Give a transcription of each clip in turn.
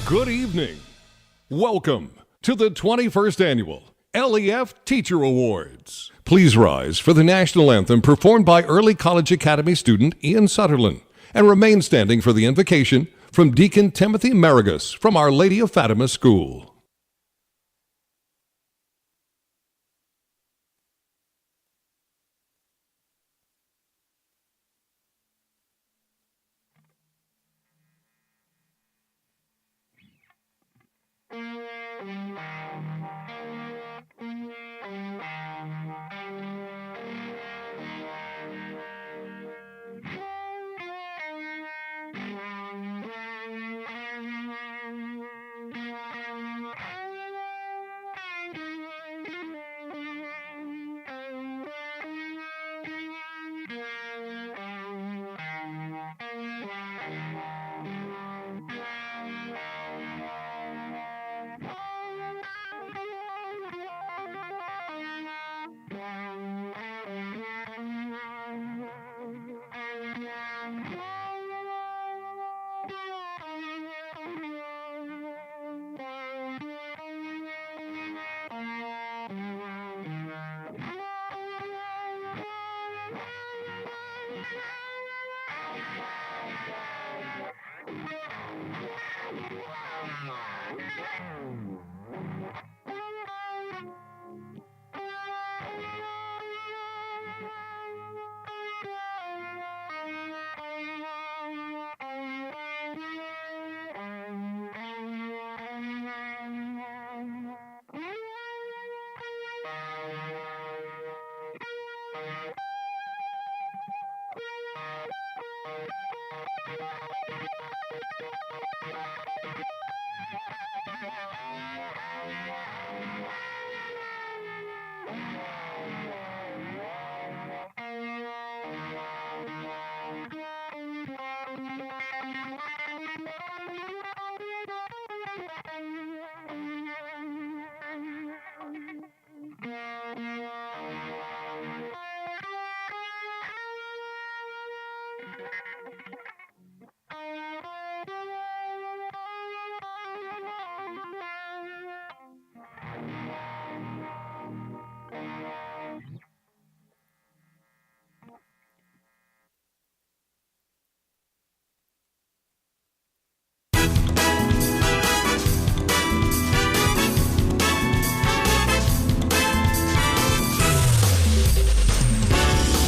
Good evening. Welcome to the 21st Annual LEF Teacher Awards. Please rise for the national anthem performed by Early College Academy student Ian Sutherland and remain standing for the invocation from Deacon Timothy Marigus from Our Lady of Fatima School.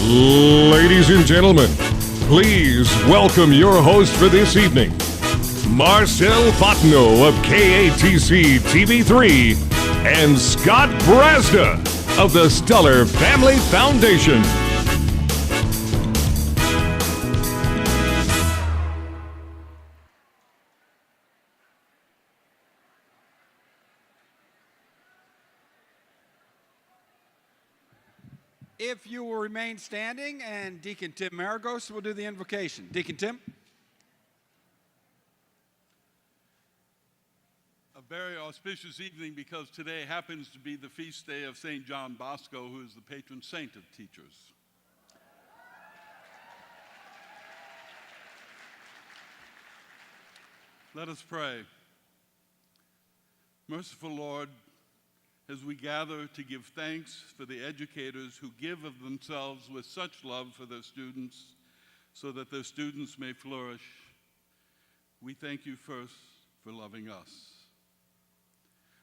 Ladies and gentlemen, please welcome your host for this evening, Marcelle Fontenot of KATC TV3 and Scott Brazda of the Stellar Family Foundation. If you will remain standing, and Deacon Tim Maragos will do the invocation. Deacon Tim. A very auspicious evening because today happens to be the feast day of St. John Bosco, who is the patron saint of teachers. Let us pray. Merciful Lord, as we gather to give thanks for the educators who give of themselves with such love for their students so that their students may flourish, we thank you first for loving us.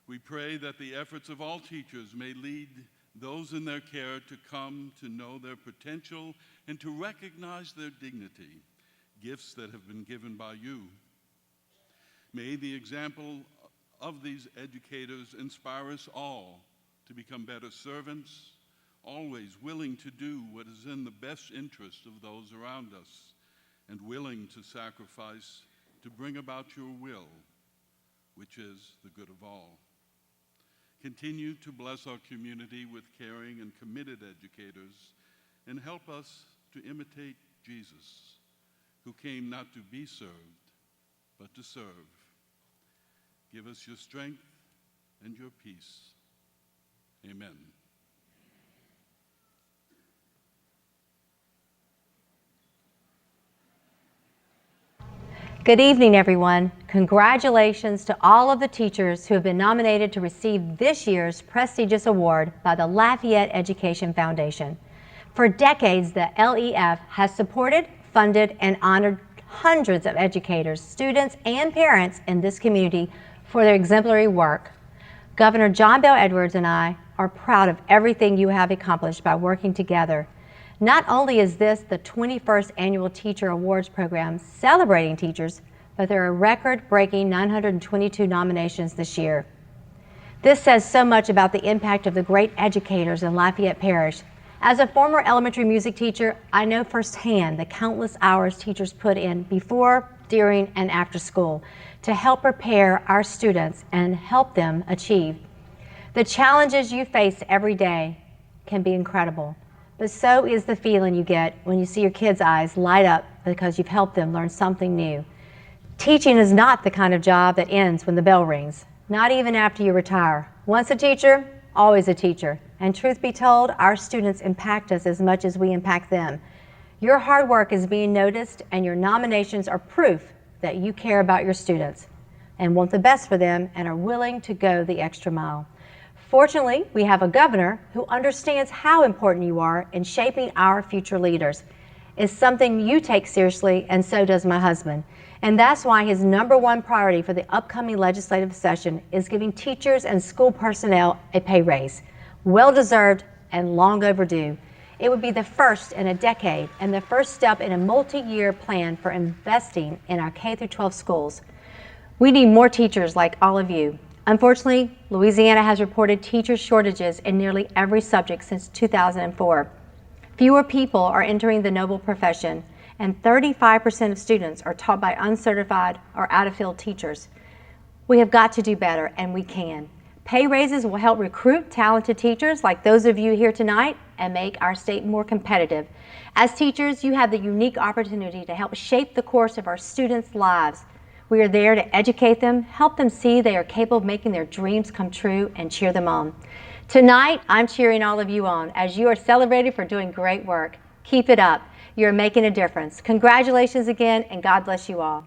We pray that the efforts of all teachers may lead those in their care to come to know their potential and to recognize their dignity, gifts that have been given by you. May the example of these educators inspire us all to become better servants, always willing to do what is in the best interest of those around us, and willing to sacrifice to bring about your will, which is the good of all. Continue to bless our community with caring and committed educators, and help us to imitate Jesus, who came not to be served, but to serve. Give us your strength and your peace. Amen. Good evening, everyone. Congratulations to all of the teachers who have been nominated to receive this year's prestigious award by the Lafayette Education Foundation. For decades, the LEF has supported, funded, and honored hundreds of educators, students, and parents in this community for their exemplary work. Governor John Bel Edwards and I are proud of everything you have accomplished by working together. Not only is this the 21st Annual Teacher Awards program celebrating teachers, but there are record-breaking 922 nominations this year. This says so much about the impact of the great educators in Lafayette Parish. As a former elementary music teacher, I know firsthand the countless hours teachers put in before, during, and after school to help prepare our students and help them achieve. The challenges you face every day can be incredible. But so is the feeling you get when you see your kids' eyes light up because you've helped them learn something new. Teaching is not the kind of job that ends when the bell rings, not even after you retire. Once a teacher, always a teacher. And truth be told, our students impact us as much as we impact them. Your hard work is being noticed, and your nominations are proof that you care about your students and want the best for them and are willing to go the extra mile. Fortunately, we have a governor who understands how important you are in shaping our future leaders. It's something you take seriously, and so does my husband. And that's why his #1 priority for the upcoming legislative session is giving teachers and school personnel a pay raise. Well-deserved and long overdue. It would be the first in a decade and the first step in a multi-year plan for investing in our K-12 schools. We need more teachers like all of you. Unfortunately, Louisiana has reported teacher shortages in nearly every subject since 2004. Fewer people are entering the noble profession, and 35% of students are taught by uncertified or out-of-field teachers. We have got to do better, and we can. Pay raises will help recruit talented teachers like those of you here tonight and make our state more competitive. As teachers, you have the unique opportunity to help shape the course of our students' lives. We are there to educate them, help them see they are capable of making their dreams come true, and cheer them on. Tonight, I'm cheering all of you on as you are celebrated for doing great work. Keep it up. You're making a difference. Congratulations again, and God bless you all.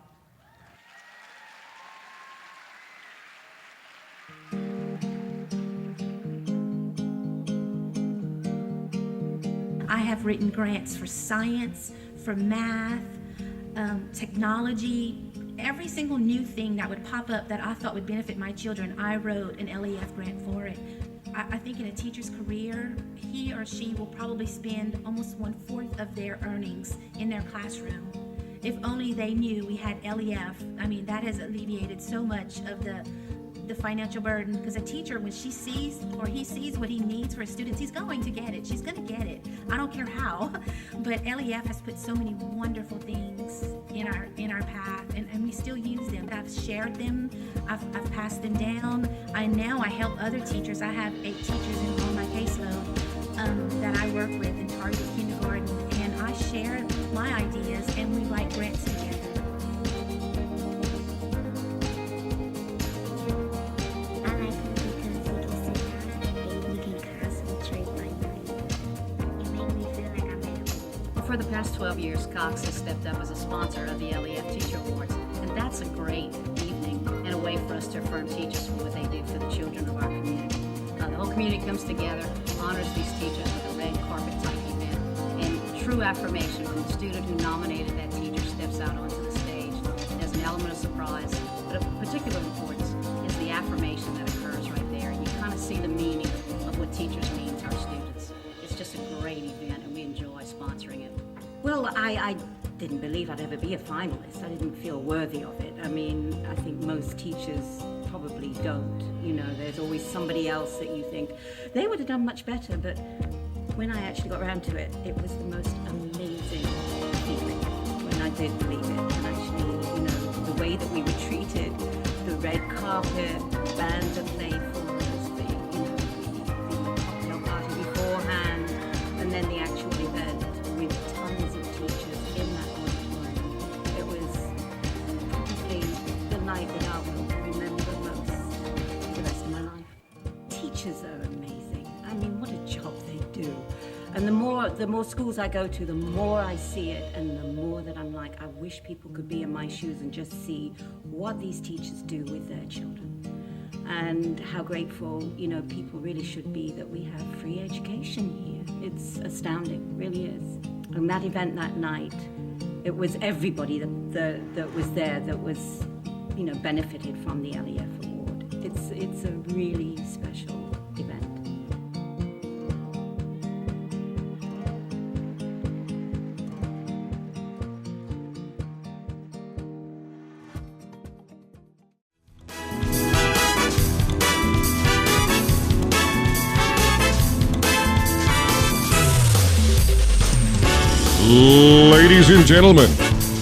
I have written grants for science, for math, technology. Every single new thing that would pop up that I thought would benefit my children, I wrote an LEF grant for it. I think in a teacher's career, he or she will probably spend almost 1/4 of their earnings in their classroom. If only they knew we had LEF. I mean, that has alleviated so much of the financial burden, because a teacher, when she sees or he sees what he needs for his students, he's going to get it. She's going to get it. I don't care how. But LEF has put so many wonderful things in our path, and we still use them. I've shared them. I've passed them down. I help other teachers. I have 8 teachers on my caseload that I work with in Target Kindergarten, and I share my ideas, and we write grants together. For the past 12 years, Cox has stepped up as a sponsor of the LEF Teacher Awards, and that's a great evening and a way for us to affirm teachers for what they do for the children of our community. The whole community comes together, honors these teachers with a red carpet type event, and true affirmation when the student who nominated that teacher steps out onto the stage. There's an element of surprise, but of particular importance is the affirmation that occurs right there, and you kind of see the meaning of what teachers mean to our students. It's just a great event, and we enjoy sponsoring it. Well, I didn't believe I'd ever be a finalist. I didn't feel worthy of it. I mean, I think most teachers probably don't. You know, there's always somebody else that you think they would have done much better, but when I actually got around to it, it was the most amazing feeling when I did believe it. And actually, you know, the way that we were treated, the red carpet, band to play for us, the cocktail party beforehand, and then the actual event with tons of teachers in that auditorium. It was probably the night that I will remember most for the rest of my life. Teachers are amazing. I mean, what a job they do. And the more schools I go to, the more I see it, and the more that I'm like, I wish people could be in my shoes and just see what these teachers do with their children. And how grateful, people really should be that we have free education here. It's astounding, really is. And that event that night, it was everybody that was there that was, benefited from the LEF Award. It's a really special event. Ladies and gentlemen,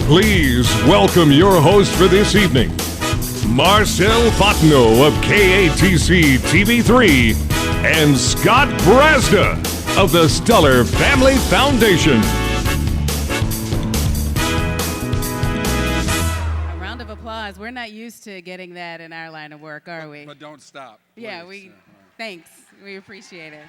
please welcome your host for this evening, Marcelle Fontenot of KATC TV3 and Scott Brazda of the Stellar Family Foundation. A round of applause. We're not used to getting that in our line of work, are we? But don't stop. Yeah, please. thanks. We appreciate it.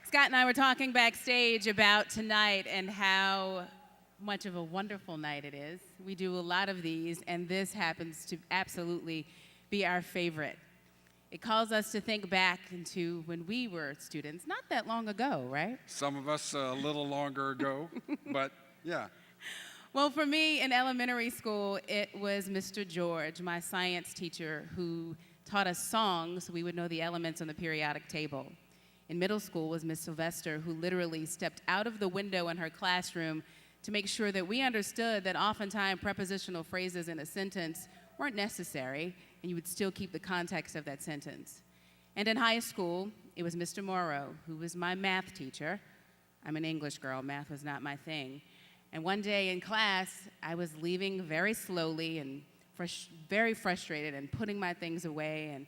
Scott and I were talking backstage about tonight and how much of a wonderful night it is. We do a lot of these, and this happens to absolutely be our favorite. It calls us to think back into when we were students, not that long ago, right? Some of us a little longer ago, but yeah. Well, for me in elementary school, it was Mr. George, my science teacher, who taught us songs so we would know the elements on the periodic table. In middle school was Miss Sylvester, who literally stepped out of the window in her classroom to make sure that we understood that oftentimes prepositional phrases in a sentence weren't necessary, and you would still keep the context of that sentence. And in high school, it was Mr. Morrow, who was my math teacher. I'm an English girl, math was not my thing. And one day in class, I was leaving very slowly and very frustrated and putting my things away, and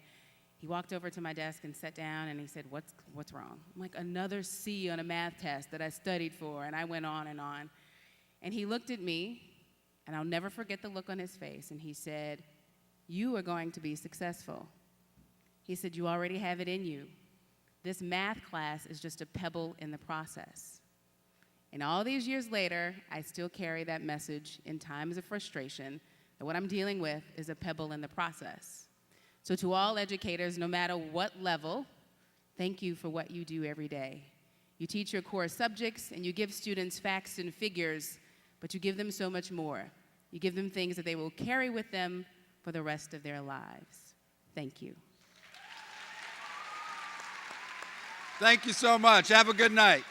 he walked over to my desk and sat down, and he said, what's wrong? I'm like, another C on a math test that I studied for, and I went on. And he looked at me, and I'll never forget the look on his face, and he said, you are going to be successful. He said, you already have it in you. This math class is just a pebble in the process. And all these years later, I still carry that message in times of frustration that what I'm dealing with is a pebble in the process. So to all educators, no matter what level, thank you for what you do every day. You teach your core subjects and you give students facts and figures, but you give them so much more. You give them things that they will carry with them for the rest of their lives. Thank you. Thank you so much. Have a good night.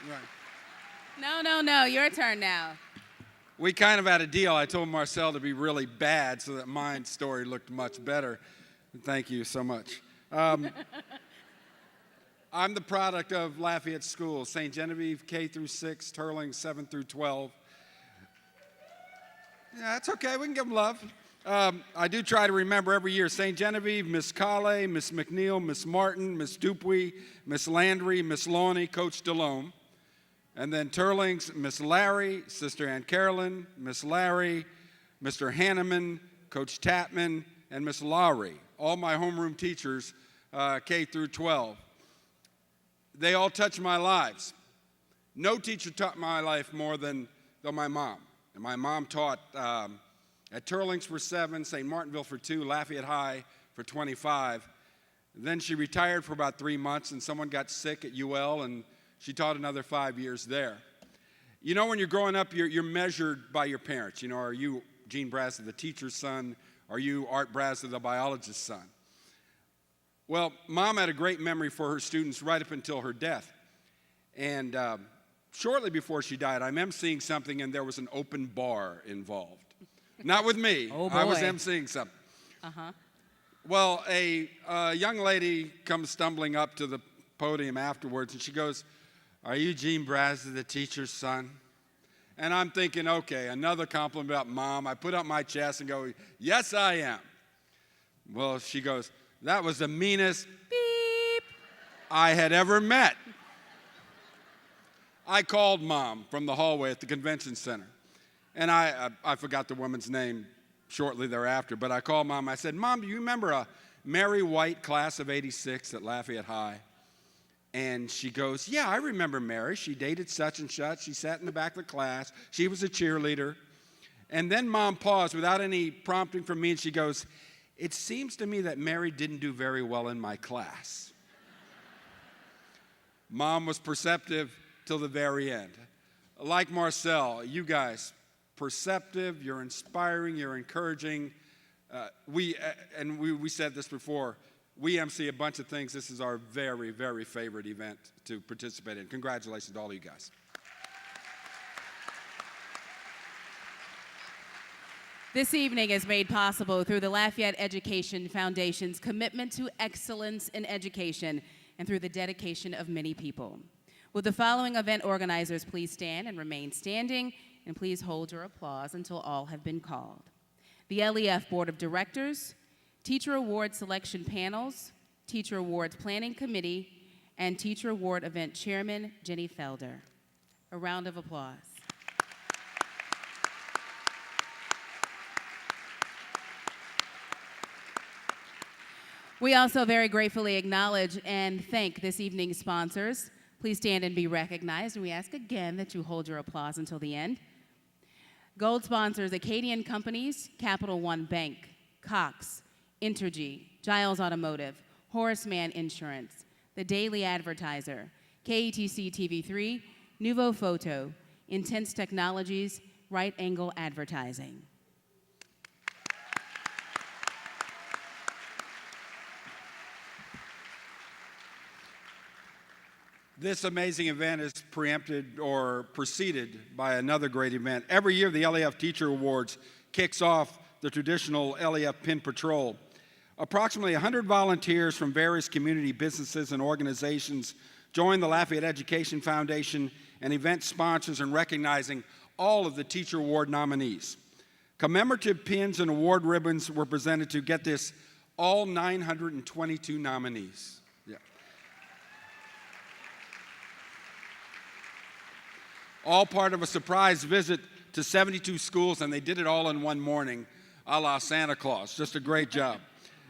No, your turn now. We kind of had a deal. I told Marcelle to be really bad so that my story looked much better. Thank you so much. I'm the product of Lafayette schools, St. Genevieve K through 6, Turling 7 through 12. Yeah, that's okay. We can give them love. I do try to remember every year. St. Genevieve, Miss Calle, Miss McNeil, Miss Martin, Miss Dupuy, Miss Landry, Miss Lawney, Coach Delhomme. And then Turling's Miss Larry, Sister Ann Carolyn, Miss Larry, Mr. Hanneman, Coach Tapman, and Miss Lowry. All my homeroom teachers, K through 12. They all touched my lives. No teacher taught my life more than my mom. And my mom taught at Turling's for 7, St. Martinville for 2, Lafayette High for 25. Then she retired for about 3 months, and someone got sick at UL, and she taught another 5 years there. You know, when you're growing up, you're measured by your parents. You know, are you Gene Brazda, the teacher's son? Are you Art Brazda, the biologist's son? Well, Mom had a great memory for her students right up until her death. And shortly before she died, I'm emceeing something, and there was an open bar involved. Not with me. Oh, boy. I was emceeing something. Uh-huh. Well, a young lady comes stumbling up to the podium afterwards, and she goes, "Are you Gene Brazda, the teacher's son?" And I'm thinking, okay, another compliment about Mom. I put up my chest and go, "Yes, I am." Well, she goes, "That was the meanest beep I had ever met." I called Mom from the hallway at the convention center. And I forgot the woman's name shortly thereafter, but I called Mom. I said, "Mom, do you remember a Mary White class of '86 at Lafayette High?" And she goes, yeah, I remember Mary. She dated such and such. She sat in the back of the class. She was a cheerleader. And then Mom paused without any prompting from me, and she goes, it seems to me that Mary didn't do very well in my class. Mom was perceptive till the very end. Like Marcelle, you guys, perceptive, you're inspiring, you're encouraging. We said this before, we MC a bunch of things. This is our very, very favorite event to participate in. Congratulations to all of you guys. This evening is made possible through the Lafayette Education Foundation's commitment to excellence in education and through the dedication of many people. Will the following event organizers please stand and remain standing, and please hold your applause until all have been called. The LEF Board of Directors, Teacher Award Selection Panels, Teacher Awards Planning Committee, and Teacher Award Event Chairman Jenny Felder. A round of applause. We also very gratefully acknowledge and thank this evening's sponsors. Please stand and be recognized, and we ask again that you hold your applause until the end. Gold sponsors, Acadian Companies, Capital One Bank, Cox, Entergy, Giles Automotive, Horace Mann Insurance, The Daily Advertiser, KETC TV3, Nuvo Photo, Intense Technologies, Right Angle Advertising. This amazing event is preempted or preceded by another great event. Every year, the LEF Teacher Awards kicks off the traditional LEF Pin Patrol. Approximately 100 volunteers from various community businesses and organizations join the Lafayette Education Foundation and event sponsors in recognizing all of the Teacher Award nominees. Commemorative pins and award ribbons were presented to, get this, all 922 nominees. All part of a surprise visit to 72 schools, and they did it all in one morning, a la Santa Claus. Just a great job.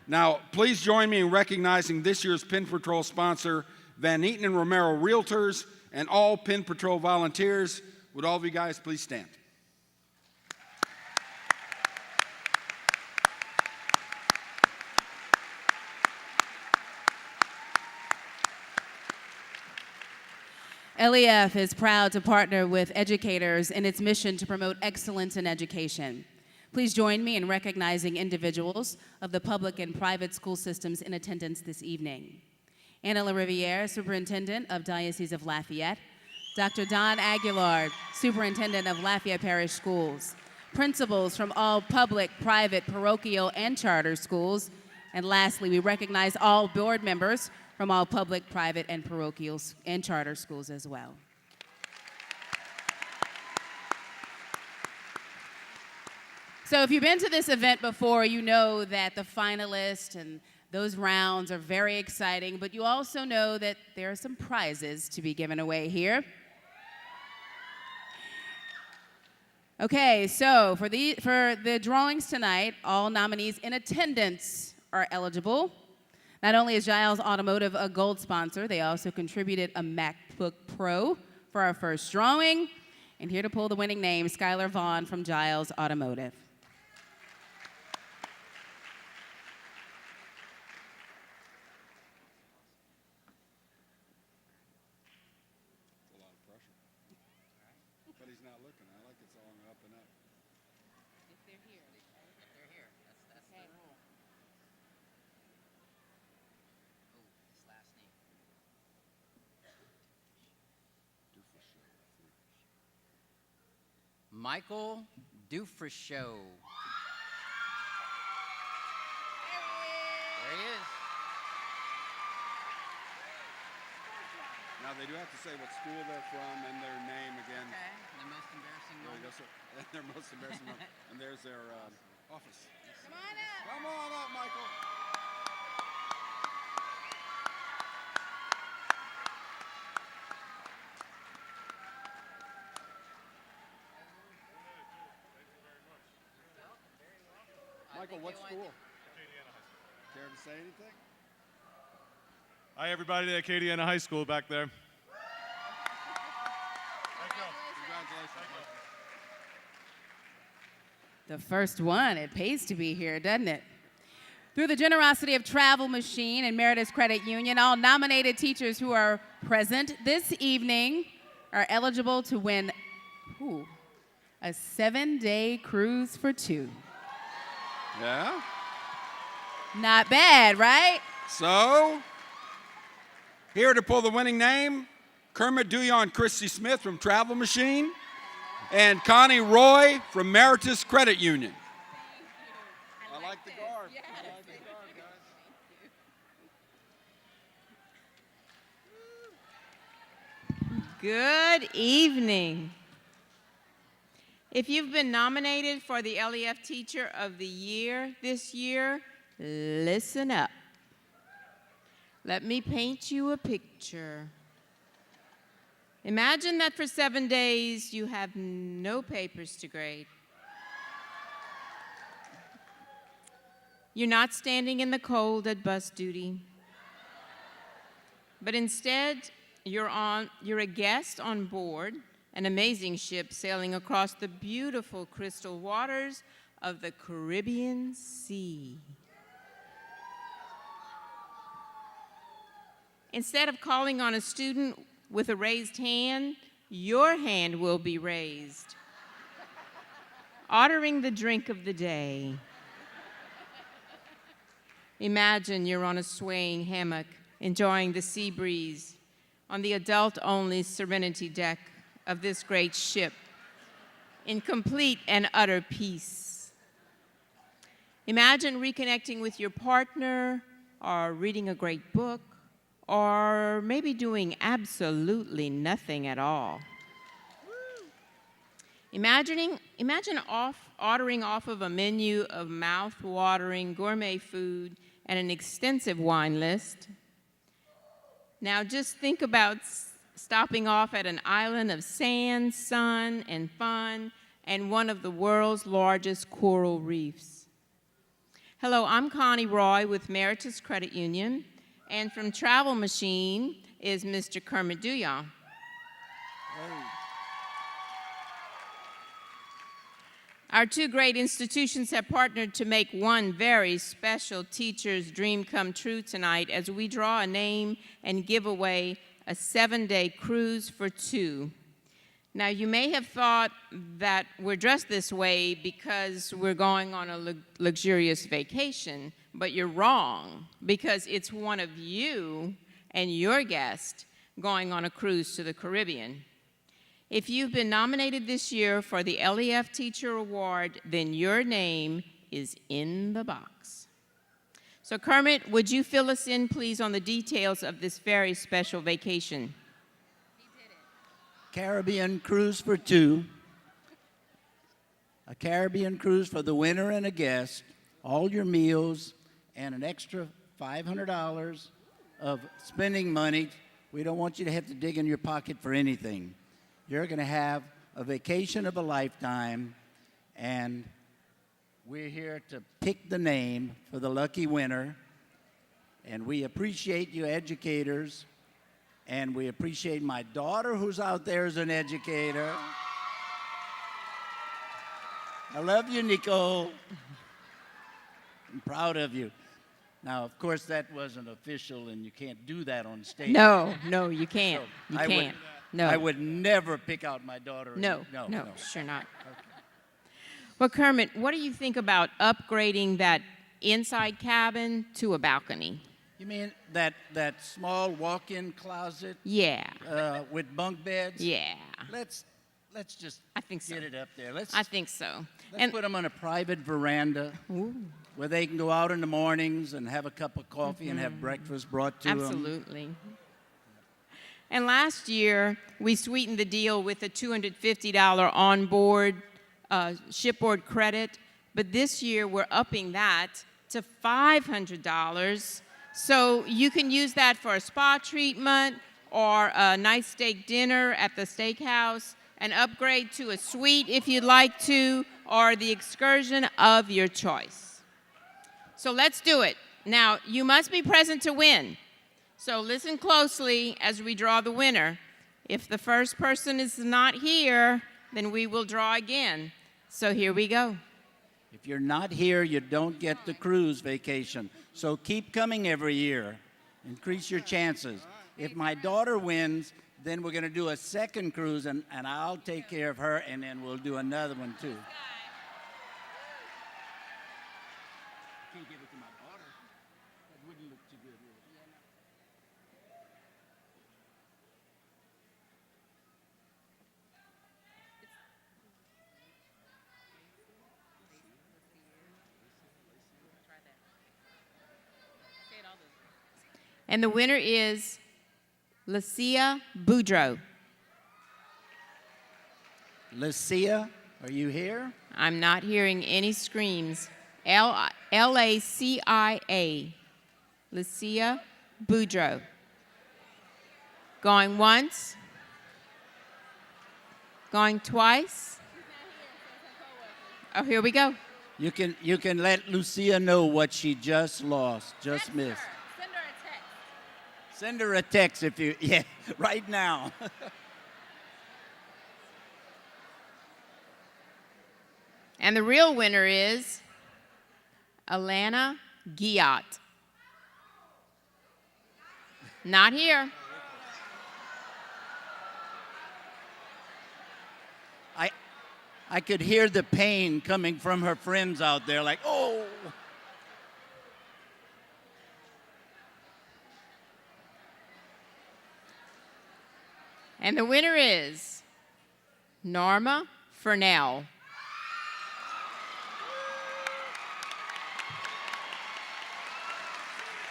Now, please join me in recognizing this year's Pin Patrol sponsor, Van Eaton and Romero Realtors, and all Pin Patrol volunteers. Would all of you guys please stand? LEF is proud to partner with educators in its mission to promote excellence in education. Please join me in recognizing individuals of the public and private school systems in attendance this evening. Anna La Riviere, Superintendent of Diocese of Lafayette. Dr. Don Aguilar, Superintendent of Lafayette Parish Schools. Principals from all public, private, parochial, and charter schools. And lastly, we recognize all board members from all public, private, and parochial and charter schools as well. So if you've been to this event before, you know that the finalists and those rounds are very exciting, but you also know that there are some prizes to be given away here. Okay, so for the drawings tonight, all nominees in attendance are eligible. Not only is Giles Automotive a gold sponsor, they also contributed a MacBook Pro for our first drawing. And here to pull the winning name, Skylar Vaughn from Giles Automotive. It's a lot of pressure. But he's not looking. I like it's all up and up. If they're here. If they're here, that's Okay. the rule. Oh, his last name. Michael Dufreshow. There he is. Now, they do have to say what school they're from and their name again. Okay. The most embarrassing There you moment. go, sir. And their most embarrassing one. And there's their office. Come on up. Come on up, Michael. Michael, what school? Care to say anything? Hi, everybody at Acadiana High School back there. The first one. It pays to be here, doesn't it? Through the generosity of Travel Machine and Meritus Credit Union, all nominated teachers who are present this evening are eligible to win a 7-day cruise for 2. Yeah? Not bad, right? So, here to pull the winning name, Kermit, Duhon, Christy Smith from Travel Machine, and Connie Roy from Meritus Credit Union. I like the garb. Yes. I like the garb, guys. Good evening. If you've been nominated for the LEF Teacher of the Year this year, listen up. Let me paint you a picture. Imagine that for 7 days you have no papers to grade. You're not standing in the cold at bus duty, but instead you're a guest on board an amazing ship sailing across the beautiful crystal waters of the Caribbean Sea. Instead of calling on a student with a raised hand, your hand will be raised, ordering the drink of the day. Imagine you're on a swaying hammock, enjoying the sea breeze on the adult-only Serenity deck of this great ship, in complete and utter peace. Imagine reconnecting with your partner, or reading a great book, or maybe doing absolutely nothing at all. Imagine ordering off of a menu of mouth-watering gourmet food and an extensive wine list. Now just think about stopping off at an island of sand, sun, and fun, and one of the world's largest coral reefs. Hello, I'm Connie Roy with Meritus Credit Union, and from Travel Machine is Mr. Kermit Duhon. Our two great institutions have partnered to make one very special teacher's dream come true tonight as we draw a name and give away a 7-day cruise for 2. Now, you may have thought that we're dressed this way because we're going on a luxurious vacation, but you're wrong, because it's one of you and your guest going on a cruise to the Caribbean. If you've been nominated this year for the LEF Teacher Award, then your name is in the box. So Kermit, would you fill us in, please, on the details of this very special vacation? Caribbean cruise for 2. A Caribbean cruise for the winner and a guest, all your meals, and an extra $500 of spending money. We don't want you to have to dig in your pocket for anything. You're going to have a vacation of a lifetime, and we're here to pick the name for the lucky winner. And we appreciate you educators, and we appreciate my daughter who's out there as an educator. I love you, Nicole. I'm proud of you. Now, of course, that wasn't official, and you can't do that on stage. No, you can't. So You I can't. No. I would never pick out my daughter. No, No. sure not. Okay. Well, Kermit, what do you think about upgrading that inside cabin to a balcony? You mean that small walk-in closet? Yeah. With bunk beds? Yeah. Let's just I think so. get it up there. I think so. Let's put them on a private veranda where they can go out in the mornings and have a cup of coffee and have breakfast brought to them. Absolutely. And last year, we sweetened the deal with a $250 onboard shipboard credit, but this year we're upping that to $500, so you can use that for a spa treatment or a nice steak dinner at the steakhouse, an upgrade to a suite if you'd like to, or the excursion of your choice. So let's do it. Now, you must be present to win. So listen closely as we draw the winner. If the first person is not here, then we will draw again. So here we go. If you're not here, you don't get the cruise vacation. So keep coming every year. Increase your chances. If my daughter wins, then we're going to do a second cruise, and I'll take care of her, and then we'll do another one, too. Can't give it to my daughter. That wouldn't look too good, would it? And the winner is Lucia Boudreau. Lucia, are you here? I'm not hearing any screams. L-A-C-I-A. Lucia Boudreau. Going once. Going twice. Oh, here we go. You can let Lucia know what she just lost, just missed. Send her a text if you, yeah, right now. And the real winner is Alana Giat. Not here. I could hear the pain coming from her friends out there, like, oh. And the winner is Norma Fernell.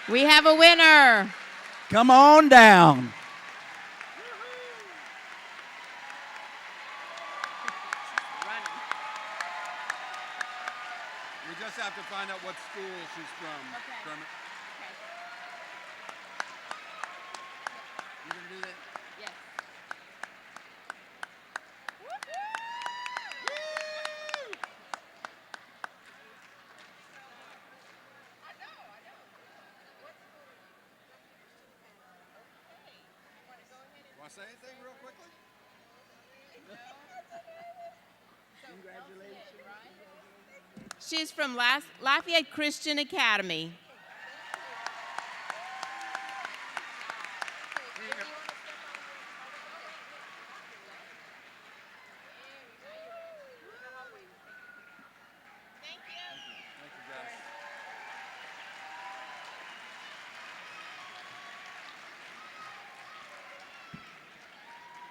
We have a winner. Come on down. We just have to find out what school she's from, Kermit. You gonna do that? Yes. Want to say anything real quickly? Congratulations. She's from Lafayette Christian Academy.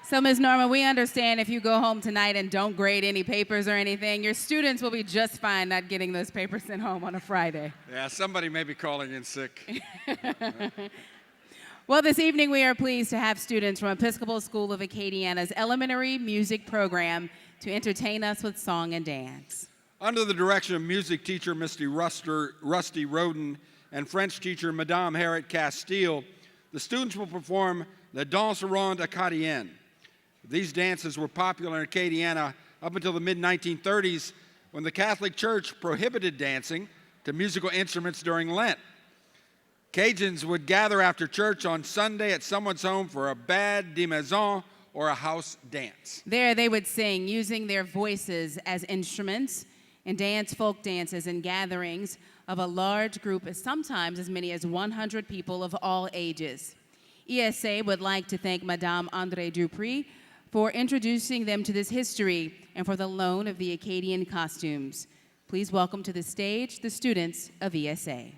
So, Ms. Norma, we understand if you go home tonight and don't grade any papers or anything, your students will be just fine not getting those papers sent home on a Friday. Yeah, somebody may be calling in sick. Well, this evening we are pleased to have students from Episcopal School of Acadiana's elementary music program to entertain us with song and dance. Under the direction of music teacher Rusty Roden and French teacher Madame Harriet Castile, the students will perform the Danse Ronde Acadienne. These dances were popular in Acadiana up until the mid-1930s when the Catholic Church prohibited dancing to musical instruments during Lent. Cajuns would gather after church on Sunday at someone's home for a bad de maison or a house dance. There they would sing using their voices as instruments and dance folk dances and gatherings of a large group, sometimes as many as 100 people of all ages. ESA would like to thank Madame André Dupree for introducing them to this history and for the loan of the Acadian costumes. Please welcome to the stage the students of ESA.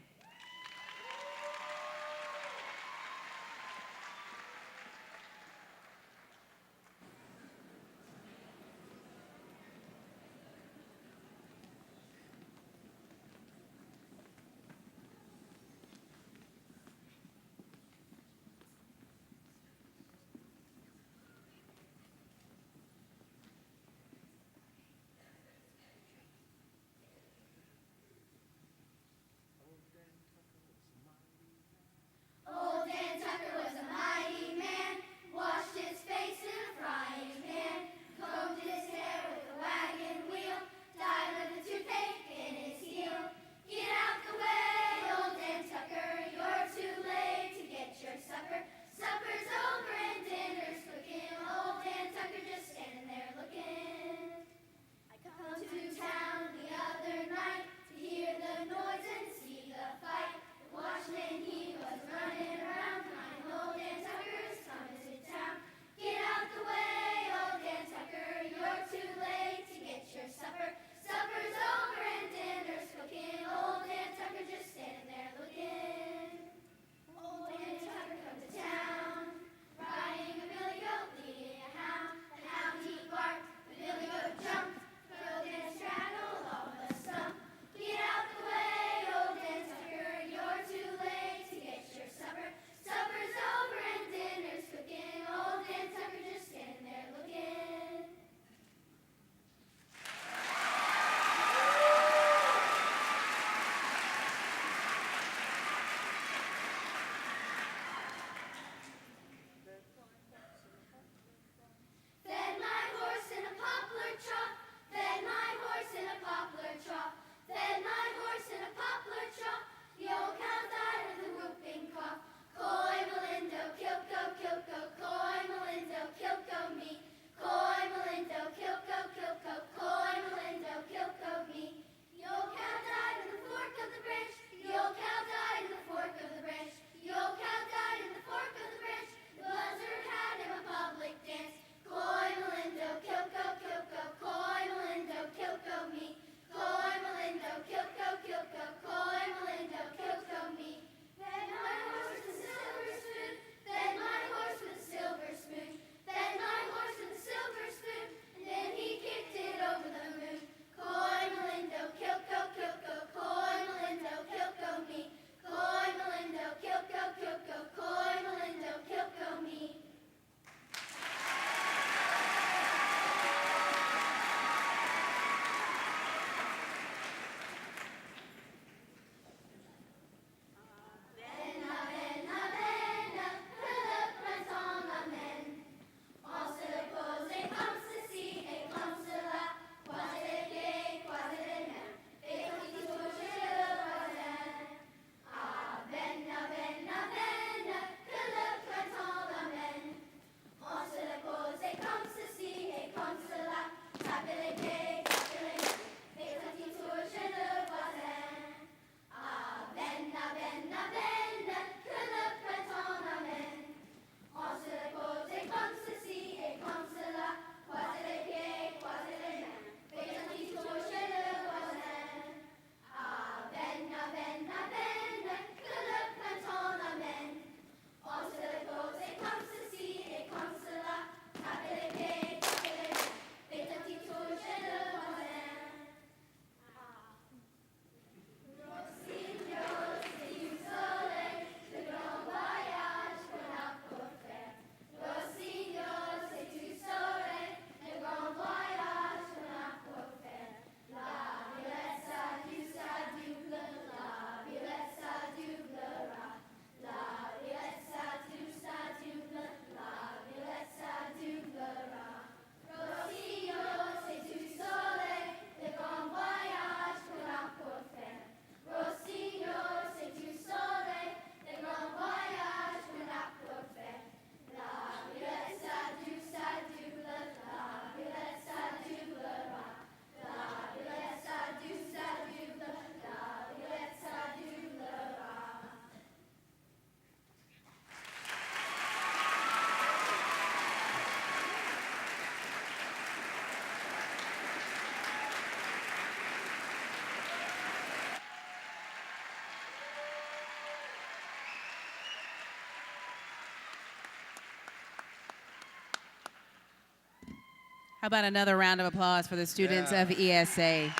How about another round of applause for the students of ESA?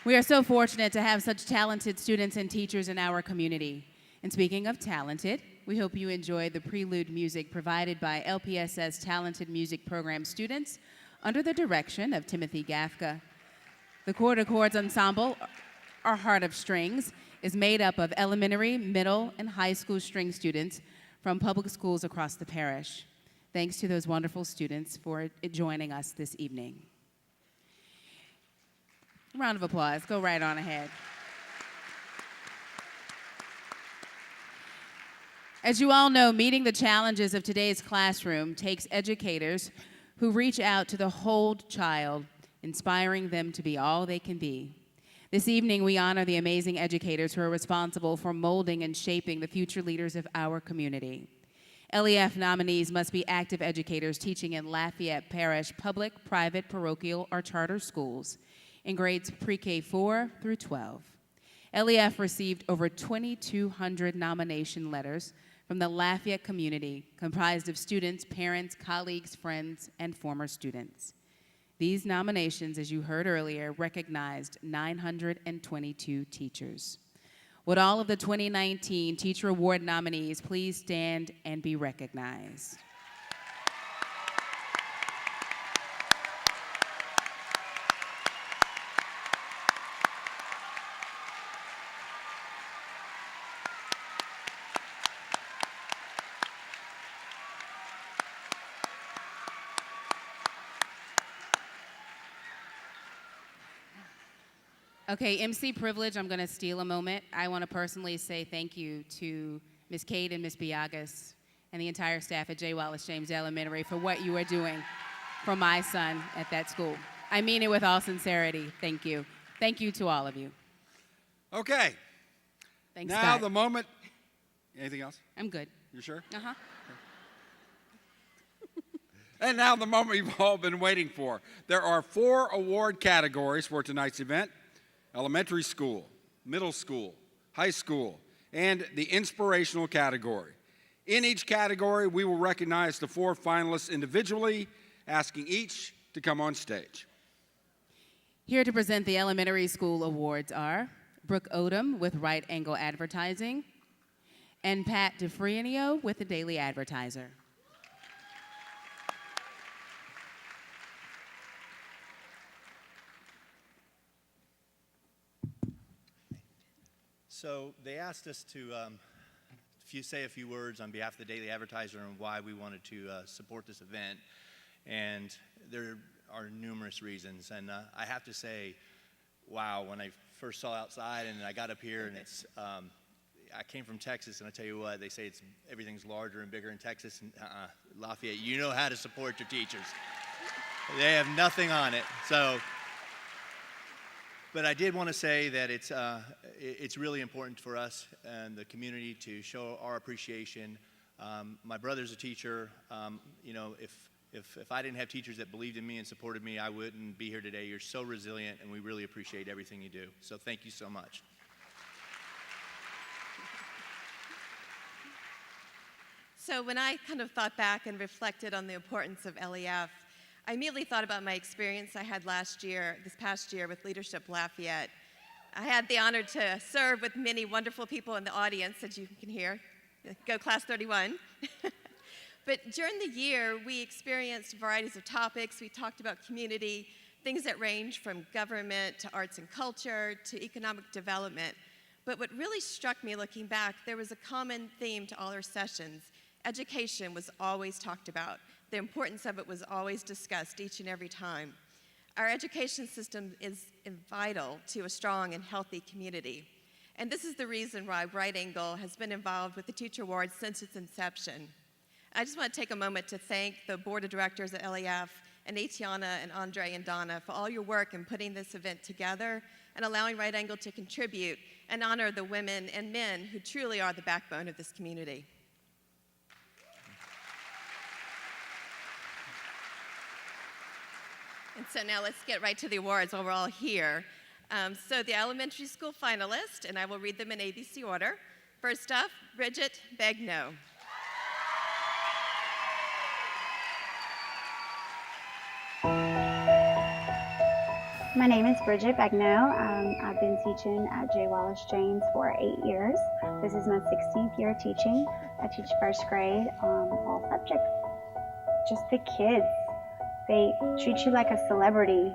We are so fortunate to have such talented students and teachers in our community. And speaking of talented, we hope you enjoyed the prelude music provided by LPSS Talented Music Program students under the direction of Timothy Gafka. The Chord Accords Ensemble, our Heart of Strings, is made up of elementary, middle, and high school string students from public schools across the parish. Thanks to those wonderful students for joining us this evening. Round of applause. Go right on ahead. As you all know, meeting the challenges of today's classroom takes educators who reach out to the whole child, inspiring them to be all they can be. This evening, we honor the amazing educators who are responsible for molding and shaping the future leaders of our community. LEF nominees must be active educators teaching in Lafayette Parish public, private, parochial, or charter schools in grades pre-K 4 through 12. LEF received over 2,200 nomination letters from the Lafayette community, comprised of students, parents, colleagues, friends, and former students. These nominations, as you heard earlier, recognized 922 teachers. Would all of the 2019 Teacher Award nominees please stand and be recognized? Okay, MC privilege, I'm gonna steal a moment. I wanna personally say thank you to Ms. Cade and Ms. Biagas and the entire staff at J. Wallace James Elementary for what you are doing for my son at that school. I mean it with all sincerity, thank you. Thank you to all of you. Okay. Thanks, Now Scott. the moment. Anything else? I'm good. You sure? Uh-huh. And now the moment you've all been waiting for. There are 4 award categories for tonight's event: elementary school, middle school, high school, and the inspirational category. In each category, we will recognize the 4 finalists individually, asking each to come on stage. Here to present the elementary school awards are Brooke Odom with Right Angle Advertising and Pat DeFrienio with the Daily Advertiser. So they asked us to say a few words on behalf of the Daily Advertiser and why we wanted to support this event. And there are numerous reasons. And I have to say, wow, when I first saw outside and I got up here and it's, I came from Texas, and I tell you what, they say everything's larger and bigger in Texas. And Lafayette, you know how to support your teachers. They have nothing on it. So. But I did want to say that it's really important for us and the community to show our appreciation. My brother's a teacher. You know, if I didn't have teachers that believed in me and supported me, I wouldn't be here today. You're so resilient, and we really appreciate everything you do. So thank you so much. So when I kind of thought back and reflected on the importance of LEF, I immediately thought about my experience I had this past year with Leadership Lafayette. I had the honor to serve with many wonderful people in the audience, as you can hear. Go Class 31. But during the year, we experienced varieties of topics. We talked about community, things that range from government to arts and culture to economic development. But what really struck me looking back, there was a common theme to all our sessions. Education was always talked about. The importance of it was always discussed each and every time. Our education system is vital to a strong and healthy community. And this is the reason why Right Angle has been involved with the Teacher Awards since its inception. I just want to take a moment to thank the board of directors at LEF and Atiana and Andre and Donna for all your work in putting this event together and allowing Right Angle to contribute and honor the women and men who truly are the backbone of this community. And so now let's get right to the awards while we're all here. So the elementary school finalists, and I will read them in ABC order. First up, Bridget Begnaud. My name is Bridget Begnaud. I've been teaching at J. Wallace James for 8 years. This is my 16th year teaching. I teach first grade all subjects. Just the kids, they treat you like a celebrity.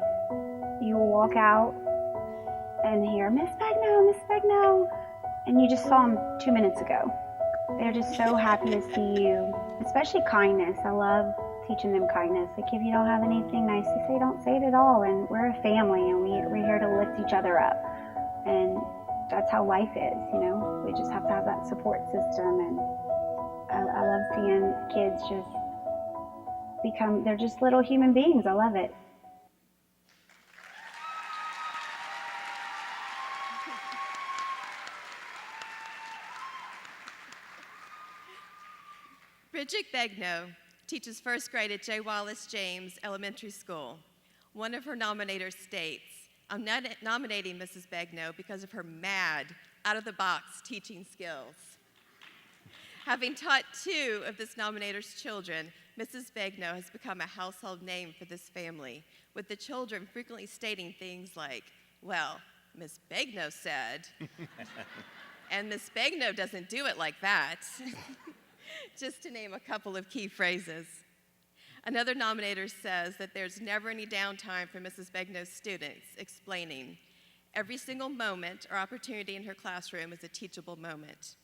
You will walk out and hear, Miss Begnaud, and you just saw them 2 minutes ago. They're just so happy to see you, especially kindness. I love teaching them kindness. Like if you don't have anything nice to say, don't say it at all. And we're a family, and we're here to lift each other up. And that's how life is, you know. We just have to have that support system. And I love seeing kids just they're just little human beings. I love it. Bridget Begnaud teaches first grade at J. Wallace James Elementary School. One of her nominators states, I'm not nominating Mrs. Begnaud because of her mad, out-of-the-box teaching skills. Having taught 2 of this nominator's children, Mrs. Begnaud has become a household name for this family, with the children frequently stating things like, well, Miss Begnaud said, and Miss Begnaud doesn't do it like that. Just to name a couple of key phrases. Another nominator says that there's never any downtime for Mrs. Begnaud's students, explaining, every single moment or opportunity in her classroom is a teachable moment.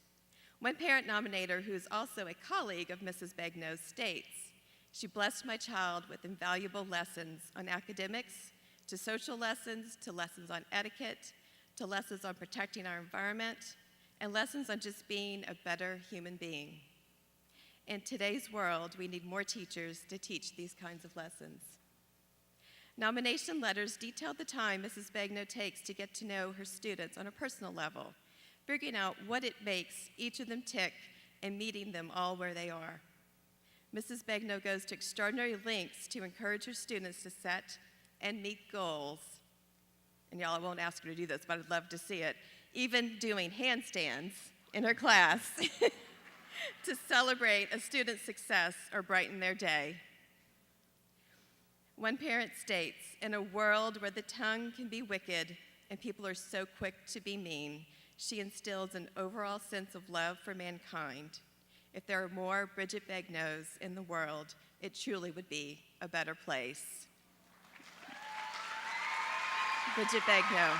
One parent nominator, who is also a colleague of Mrs. Begnaud, states, she blessed my child with invaluable lessons on academics, to social lessons, to lessons on etiquette, to lessons on protecting our environment, and lessons on just being a better human being. In today's world, we need more teachers to teach these kinds of lessons. Nomination letters detailed the time Mrs. Begnaud takes to get to know her students on a personal level, figuring out what it makes each of them tick and meeting them all where they are. Mrs. Begnaud goes to extraordinary lengths to encourage her students to set and meet goals. And y'all, I won't ask her to do this, but I'd love to see it. Even doing handstands in her class to celebrate a student's success or brighten their day. One parent states, in a world where the tongue can be wicked and people are so quick to be mean, she instills an overall sense of love for mankind. If there are more Bridget Begnauds in the world, it truly would be a better place. Bridget Begnaud.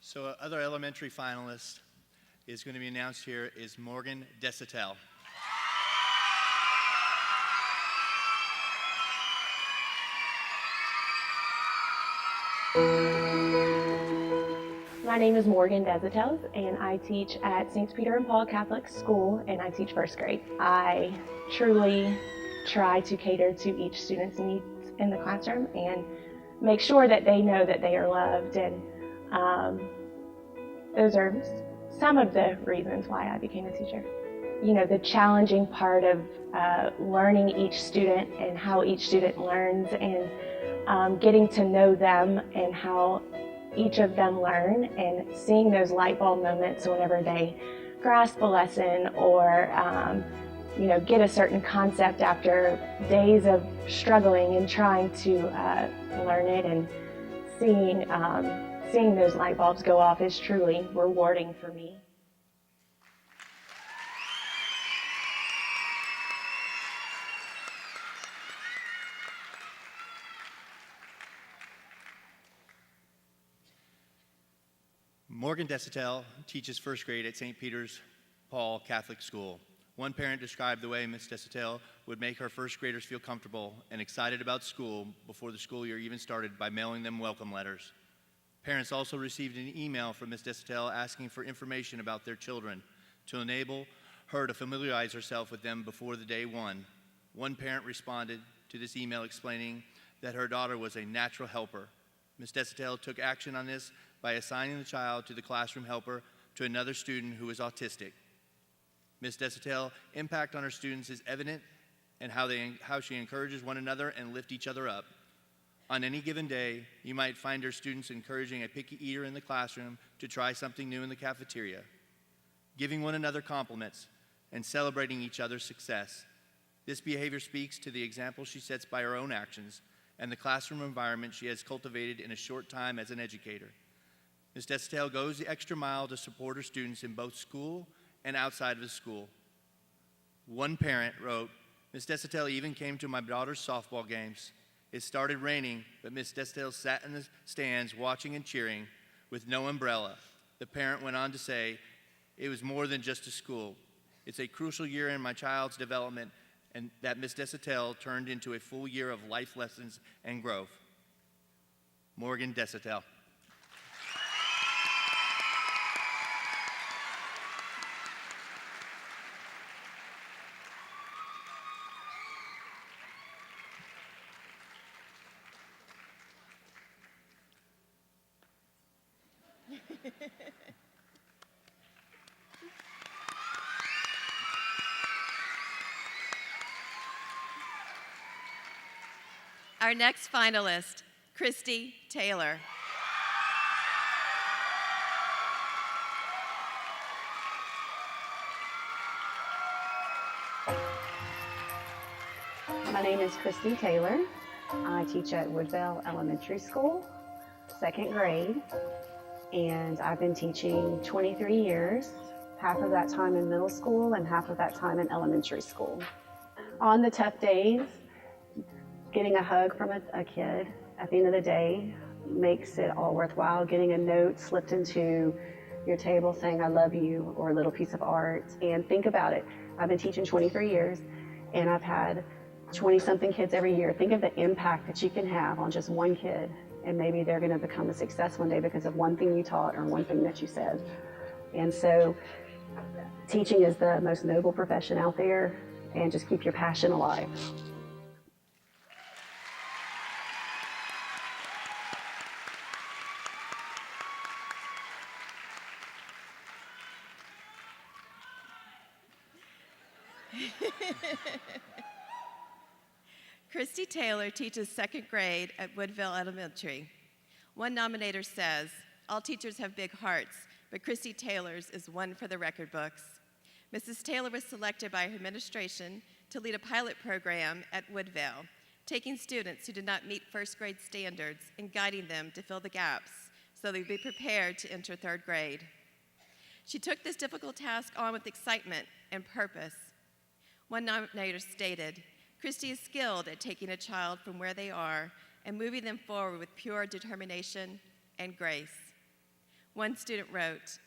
So other elementary finalist is going to be announced here is Morgan Deshotels. My name is Morgan Deshotels, and I teach at St. Peter and Paul Catholic School, and I teach first grade. I truly try to cater to each student's needs in the classroom and make sure that they know that they are loved, and those are some of the reasons why I became a teacher. You know, the challenging part of learning each student and how each student learns, and getting to know them and how each of them learn, and seeing those light bulb moments whenever they grasp a lesson or you know, get a certain concept after days of struggling and trying to learn it, and seeing those light bulbs go off is truly rewarding for me. Morgan Deshotels teaches first grade at St. Peter's Paul Catholic School. One parent described the way Ms. Deshotels would make her first graders feel comfortable and excited about school before the school year even started by mailing them welcome letters. Parents also received an email from Ms. Deshotels asking for information about their children. to enable her to familiarize herself with them before the day one. One parent responded to this email explaining that her daughter was a natural helper. Ms. Deshotels took action on this by assigning the child to the classroom helper to another student who is autistic. Ms. Deshotels' impact on her students is evident in how she encourages one another and lift each other up. On any given day, you might find her students encouraging a picky eater in the classroom to try something new in the cafeteria, giving one another compliments, and celebrating each other's success. This behavior speaks to the example she sets by her own actions and the classroom environment she has cultivated in a short time as an educator. Ms. Deshotels goes the extra mile to support her students in both school and outside of the school. One parent wrote, "Ms. Deshotels even came to my daughter's softball games. It started raining, but Ms. Deshotels sat in the stands watching and cheering with no umbrella." The parent went on to say, "It was more than just a school. It's a crucial year in my child's development, and that Ms. Deshotels turned into a full year of life lessons and growth." Morgan Deshotels. Our next finalist, Christy Taylor. My name is Christy Taylor. I teach at Woodvale Elementary School, 2nd grade, and I've been teaching 23 years, half of that time in middle school and half of that time in elementary school. On the tough days, getting a hug from a kid at the end of the day makes it all worthwhile. Getting a note slipped into your table saying "I love you" or a little piece of art. And think about it, I've been teaching 23 years and I've had 20-something kids every year. Think of the impact that you can have on just one kid, and maybe they're going to become a success one day because of one thing you taught or one thing that you said. And so teaching is the most noble profession out there, and just keep your passion alive. Christy Taylor teaches 2nd grade at Woodvale Elementary. One nominator says, "All teachers have big hearts, but Christy Taylor's is one for the record books." Mrs. Taylor was selected by her administration to lead a pilot program at Woodvale, taking students who did not meet 1st grade standards and guiding them to fill the gaps so they would be prepared to enter 3rd grade. She took this difficult task on with excitement and purpose. One nominator stated, "Christy is skilled at taking a child from where they are and moving them forward with pure determination and grace." One student wrote,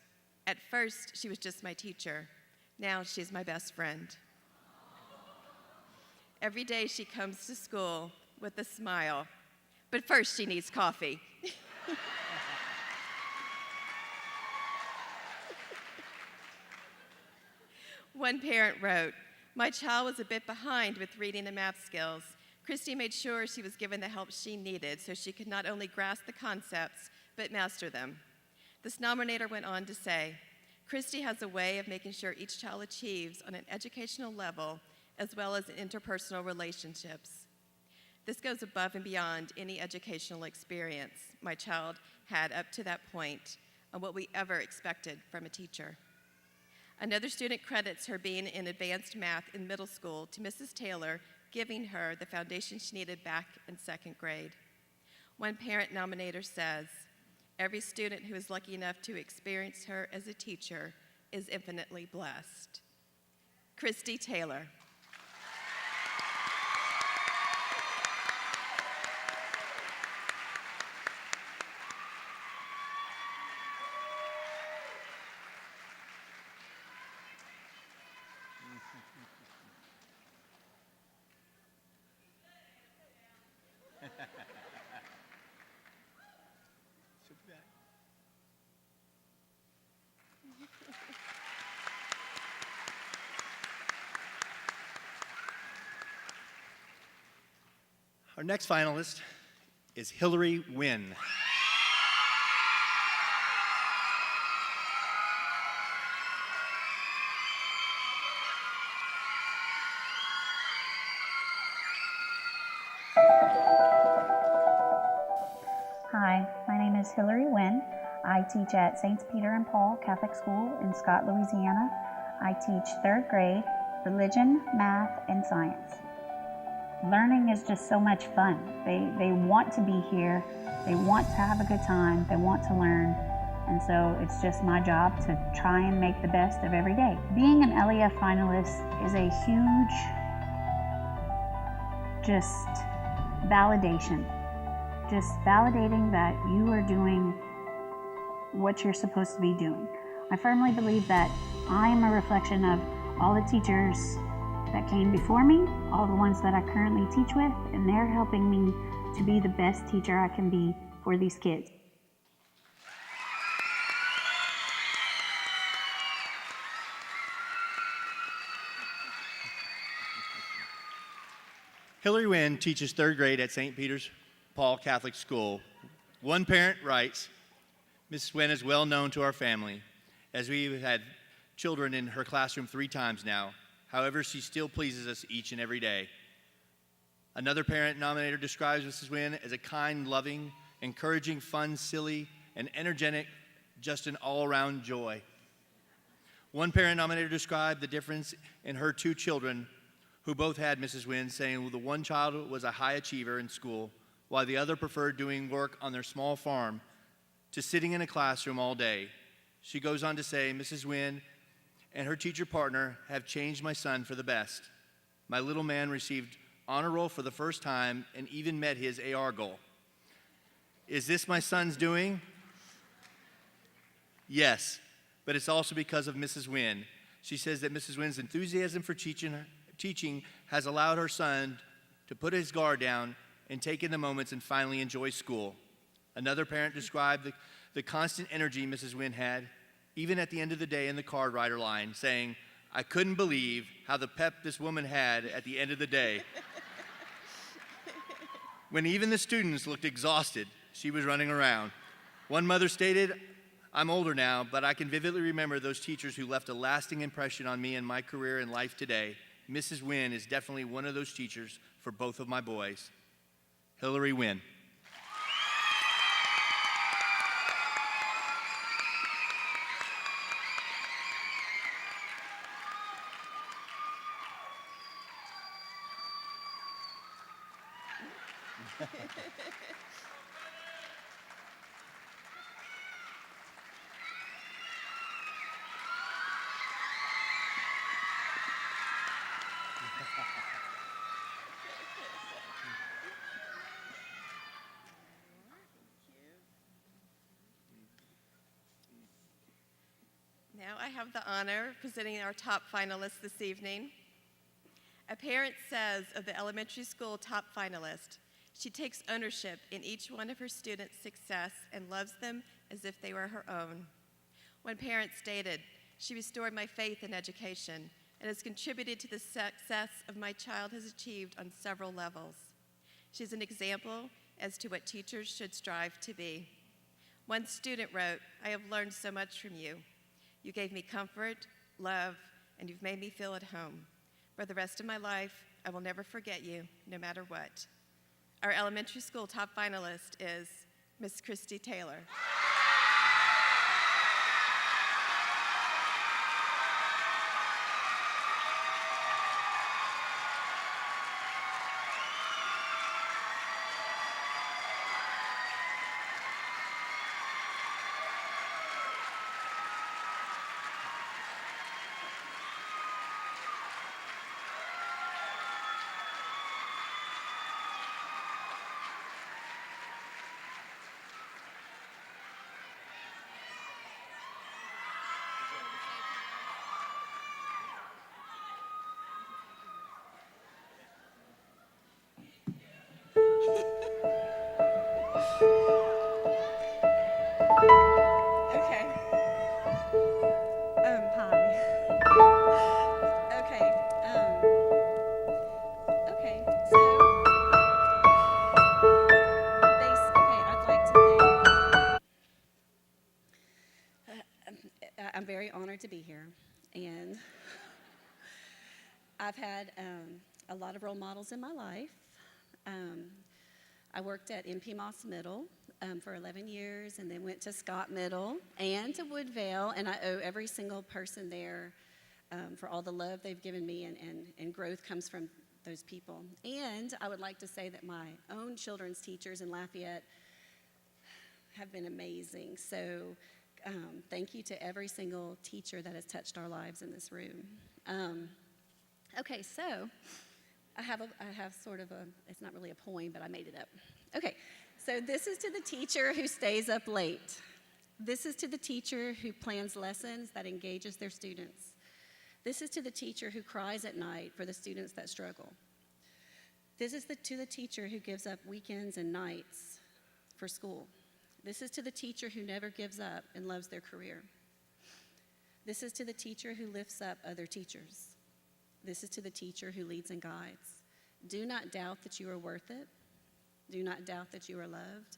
"At first, she was just my teacher. Now she's my best friend." Every day she comes to school with a smile, but first she needs coffee. One parent wrote, "My child was a bit behind with reading and math skills. Christy made sure she was given the help she needed so she could not only grasp the concepts, but master them." This nominator went on to say, "Christy has a way of making sure each child achieves on an educational level as well as in interpersonal relationships. This goes above and beyond any educational experience my child had up to that point and what we ever expected from a teacher." Another student credits her being in advanced math in middle school to Mrs. Taylor, giving her the foundation she needed back in 2nd grade. One parent nominator says, "Every student who is lucky enough to experience her as a teacher is infinitely blessed." Christy Taylor. Our next finalist is Hilary Wynn. Hi, my name is Hilary Wynn. I teach at St. Peter and Paul Catholic School in Scott, Louisiana. I teach 3rd grade, religion, math, and science. Learning is just so much fun. They want to be here, they want to have a good time, they want to learn, and so it's just my job to try and make the best of every day. Being an LEF finalist is a huge just validation. Just validating that you are doing what you're supposed to be doing. I firmly believe that I am a reflection of all the teachers that came before me, all the ones that I currently teach with, and they're helping me to be the best teacher I can be for these kids. Hilary Wynn teaches 3rd grade at St. Peter's Paul Catholic School. One parent writes, Mrs. Wynn is well known to our family, as we've had children in her classroom 3 times now. However, she still pleases us each and every day. Another parent nominator describes Mrs. Wynn as a kind, loving, encouraging, fun, silly, and energetic, just an all-around joy. One parent nominator described the difference in her 2 children who both had Mrs. Wynn, saying the one child was a high achiever in school, while the other preferred doing work on their small farm to sitting in a classroom all day. She goes on to say, Mrs. Wynn and her teacher partner have changed my son for the best. My little man received honor roll for the first time and even met his AR goal. Is this my son's doing? Yes, but it's also because of Mrs. Wynn. She says that Mrs. Wynn's enthusiasm for teaching has allowed her son to put his guard down and take in the moments and finally enjoy school. Another parent described the constant energy Mrs. Wynn had, even at the end of the day in the card writer line, saying, I couldn't believe how the pep this woman had at the end of the day. When even the students looked exhausted, she was running around. One mother stated, I'm older now, but I can vividly remember those teachers who left a lasting impression on me and my career and life today. Mrs. Wynn is definitely one of those teachers for both of my boys. Hilary Wynn. Now I have the honor of presenting our top finalists this evening. A parent says of the elementary school top finalist, she takes ownership in each one of her students' success and loves them as if they were her own. One parent stated, she restored my faith in education and has contributed to the success of my child has achieved on several levels. She's an example as to what teachers should strive to be. One student wrote, I have learned so much from you. You gave me comfort, love, and you've made me feel at home. For the rest of my life, I will never forget you, no matter what. Our elementary school top finalist is Miss Christy Taylor. I'm very honored to be here, and I've had a lot of role models in my life. I worked at MP Moss Middle for 11 years, and then went to Scott Middle and to Woodvale, and I owe every single person there for all the love they've given me, and growth comes from those people. And I would like to say that my own children's teachers in Lafayette have been amazing. So thank you to every single teacher that has touched our lives in this room. Okay, so I have sort of it's not really a poem, but I made it up. Okay, so this is to the teacher who stays up late. This is to the teacher who plans lessons that engages their students. This is to the teacher who cries at night for the students that struggle. This is to the teacher who gives up weekends and nights for school. This is to the teacher who never gives up and loves their career. This is to the teacher who lifts up other teachers. This is to the teacher who leads and guides. Do not doubt that you are worth it. Do not doubt that you are loved.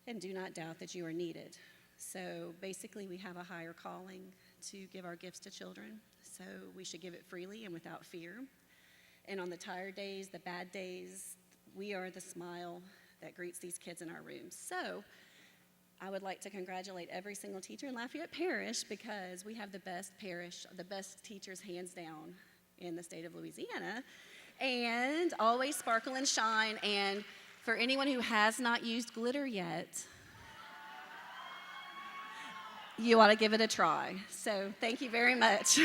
And do not doubt that you are needed. So basically, we have a higher calling to give our gifts to children. So we should give it freely and without fear. And on the tired days, the bad days, we are the smile that greets these kids in our rooms. So I would like to congratulate every single teacher in Lafayette Parish, because we have the best parish, the best teachers hands down in the state of Louisiana, and always sparkle and shine. And for anyone who has not used glitter yet, you ought to give it a try. So thank you very much.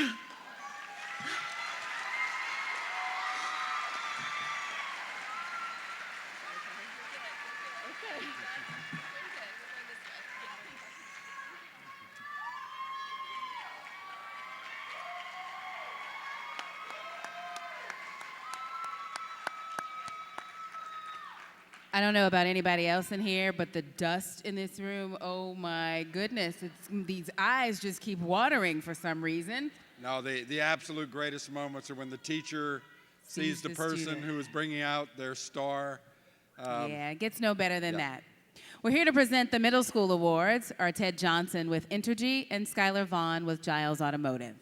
I don't know about anybody else in here, but the dust in this room, oh my goodness, these eyes just keep watering for some reason. No, the absolute greatest moments are when the teacher sees the person student. who is bringing out their star. Yeah, it gets no better than that. We're here to present the middle school awards, are Ted Johnson with Entergy and Skylar Vaughn with Giles Automotive.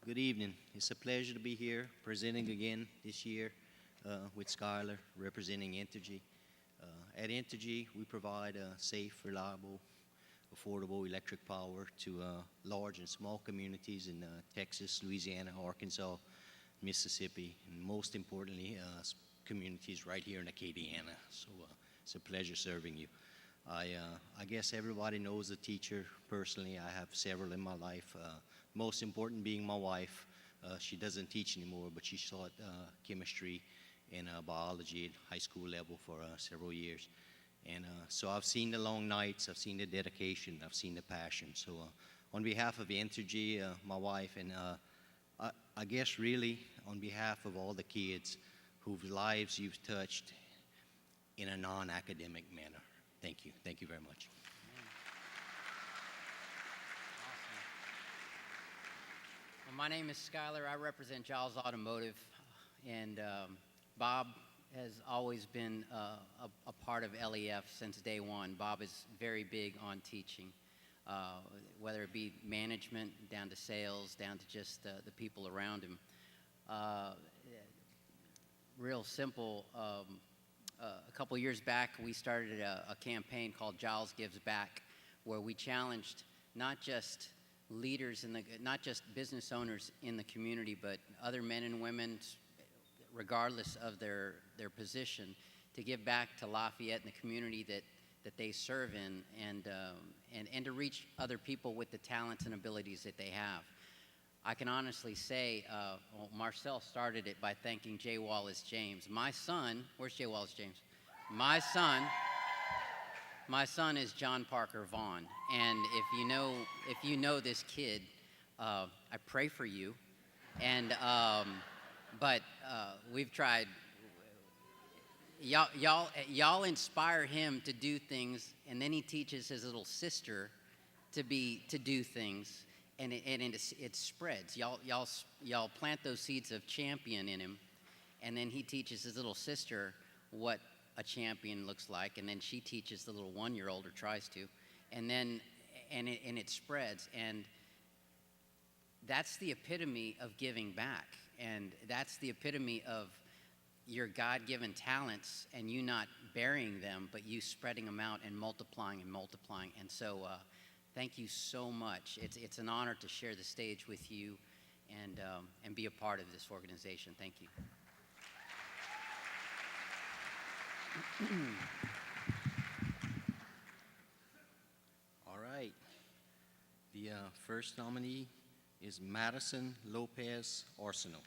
Good evening. It's a pleasure to be here presenting again this year with Skylar, representing Entergy. At Entergy, we provide safe, reliable, affordable electric power to large and small communities in Texas, Louisiana, Arkansas, Mississippi, and most importantly, communities right here in Acadiana. So it's a pleasure serving you. I guess everybody knows a teacher personally. I have several in my life. Most important being my wife. She doesn't teach anymore, but she taught chemistry and biology at high school level for several years. And so I've seen the long nights, I've seen the dedication, I've seen the passion. So on behalf of Entergy, my wife, and I guess really on behalf of all the kids whose lives you've touched in a non-academic manner, thank you. Thank you very much. Well, my name is Skylar. I represent Giles Automotive, and Bob has always been a part of LEF since day one. Bob is very big on teaching, whether it be management, down to sales, down to just the people around him. Real simple, a couple years back, we started a campaign called Giles Gives Back, where we challenged not just leaders, not just business owners in the community, but other men and women, regardless of their position, to give back to Lafayette and the community that they serve in, and to reach other people with the talents and abilities that they have. I can honestly say, Marcelle started it by thanking J. Wallace James. My son, where's J. Wallace James? My son is John Parker Vaughn, and if you know this kid, I pray for you, and but we've tried. y'all inspire him to do things, and then he teaches his little sister to do things, and it spreads. Y'all plant those seeds of champion in him, and then he teaches his little sister what a champion looks like, and then she teaches the little 1-year-old, or tries to, and it spreads, and that's the epitome of giving back, and that's the epitome of your God-given talents, and you not burying them, but you spreading them out and multiplying. And so thank you so much. It's an honor to share the stage with you and be a part of this organization. Thank you. All right. The first nominee is Madison Lopez Arsenault.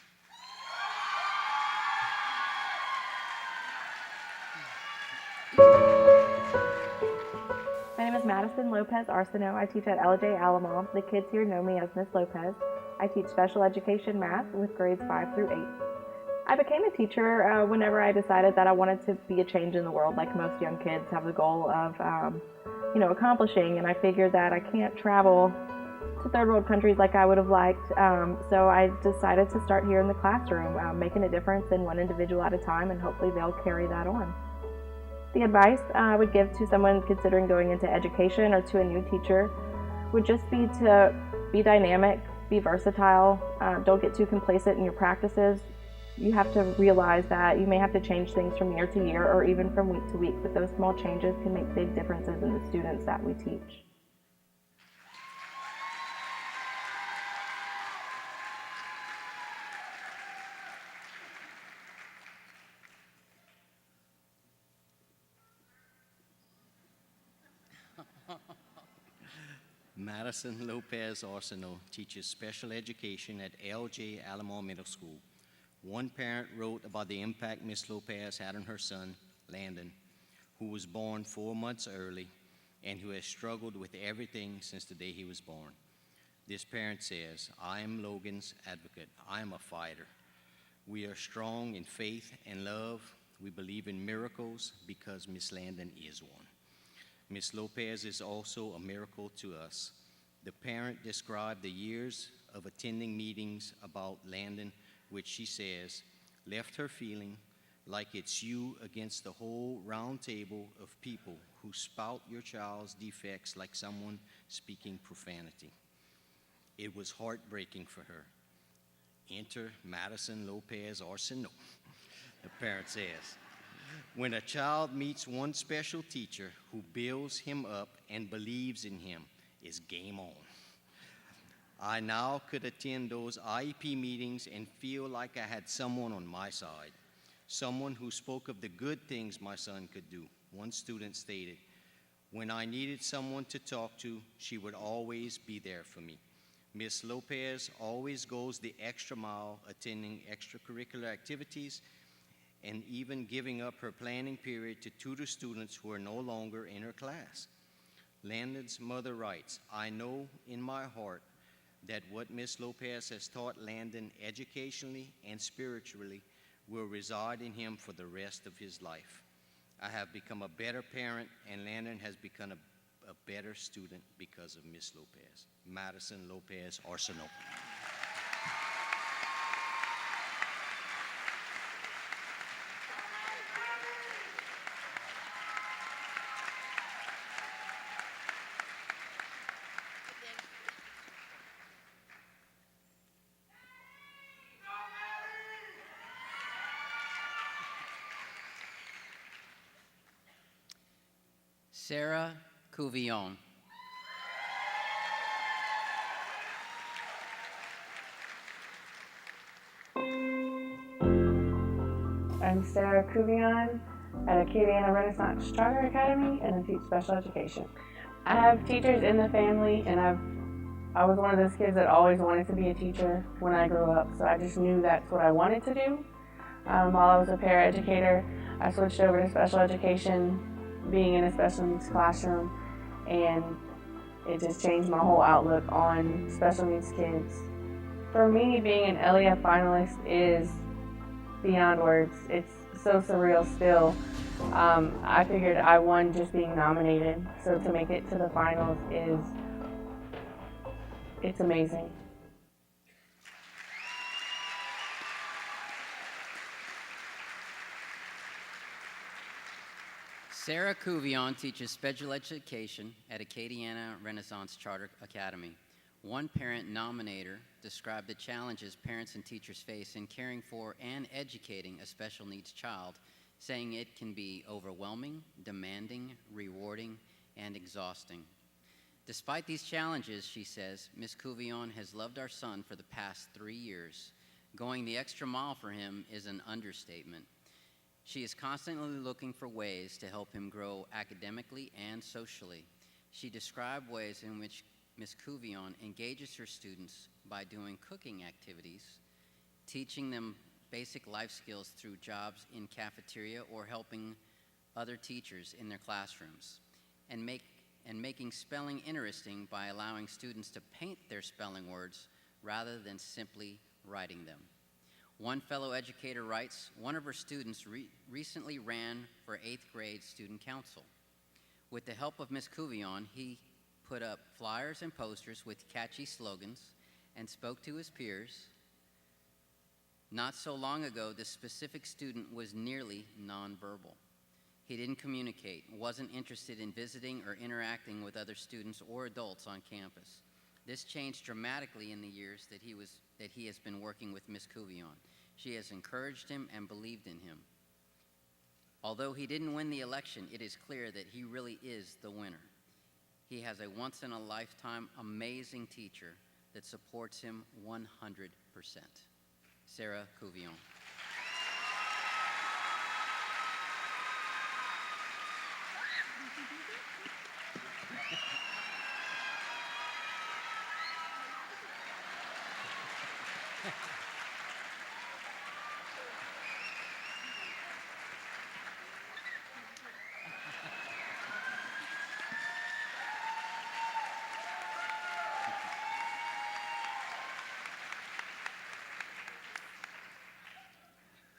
My name is Madison Lopez Arsenault. I teach at LJ Alamo. The kids here know me as Miss Lopez. I teach special education math with grades 5 through 8. I became a teacher whenever I decided that I wanted to be a change in the world, like most young kids have the goal of accomplishing, and I figured that I can't travel to third world countries like I would have liked, so I decided to start here in the classroom, making a difference in one individual at a time, and hopefully they'll carry that on. The advice I would give to someone considering going into education or to a new teacher would just be to be dynamic, be versatile, don't get too complacent in your practices. You have to realize that you may have to change things from year to year or even from week to week, but those small changes can make big differences in the students that we teach. Madison Lopez Arsenault teaches special education at LJ Alamo Middle School. One parent wrote about the impact Miss Lopez had on her son, Landon, who was born 4 months early and who has struggled with everything since the day he was born. This parent says, "I am Logan's advocate. I am a fighter. We are strong in faith and love. We believe in miracles because Miss Landon is one." Miss Lopez is also a miracle to us. The parent described the years of attending meetings about Landon, which she says left her feeling like it's you against the whole round table of people who spout your child's defects like someone speaking profanity. It was heartbreaking for her. Enter Madison Lopez Arsenault, the parent says. When a child meets one special teacher who builds him up and believes in him, it's game on. I now could attend those IEP meetings and feel like I had someone on my side, someone who spoke of the good things my son could do. One student stated, "When I needed someone to talk to, she would always be there for me." Miss Lopez always goes the extra mile, attending extracurricular activities and even giving up her planning period to tutor students who are no longer in her class. Landon's mother writes, "I know in my heart that what Miss Lopez has taught Landon educationally and spiritually will reside in him for the rest of his life. I have become a better parent, and Landon has become a better student because of Miss Lopez." Madison Lopez Arsenault. Sarah Couvillon. I'm Sarah Couvillon at Acadiana Renaissance Charter Academy, and I teach special education. I have teachers in the family, and I was one of those kids that always wanted to be a teacher when I grew up, so I just knew that's what I wanted to do. While I was a paraeducator, I switched over to special education, being in a special needs classroom, and it just changed my whole outlook on special needs kids. For me, being an LEF finalist is beyond words. It's so surreal still. I figured I won just being nominated, so to make it to the finals it's amazing. Sarah Couvion teaches special education at Acadiana Renaissance Charter Academy. One parent nominator described the challenges parents and teachers face in caring for and educating a special needs child, saying it can be overwhelming, demanding, rewarding, and exhausting. Despite these challenges, she says, Ms. Couvion has loved our son for the past 3 years. Going the extra mile for him is an understatement. She is constantly looking for ways to help him grow academically and socially. She described ways in which Ms. Couvion engages her students by doing cooking activities, teaching them basic life skills through jobs in cafeteria or helping other teachers in their classrooms, and making spelling interesting by allowing students to paint their spelling words rather than simply writing them. One fellow educator writes, one of her students recently ran for 8th grade student council. With the help of Ms. Couvion, he put up flyers and posters with catchy slogans and spoke to his peers. Not so long ago, this specific student was nearly nonverbal. He didn't communicate, wasn't interested in visiting or interacting with other students or adults on campus. This changed dramatically in the years that he has been working with Ms. Couvion. She has encouraged him and believed in him. Although he didn't win the election, it is clear that he really is the winner. He has a once-in-a-lifetime amazing teacher that supports him 100%. Sarah Couvion.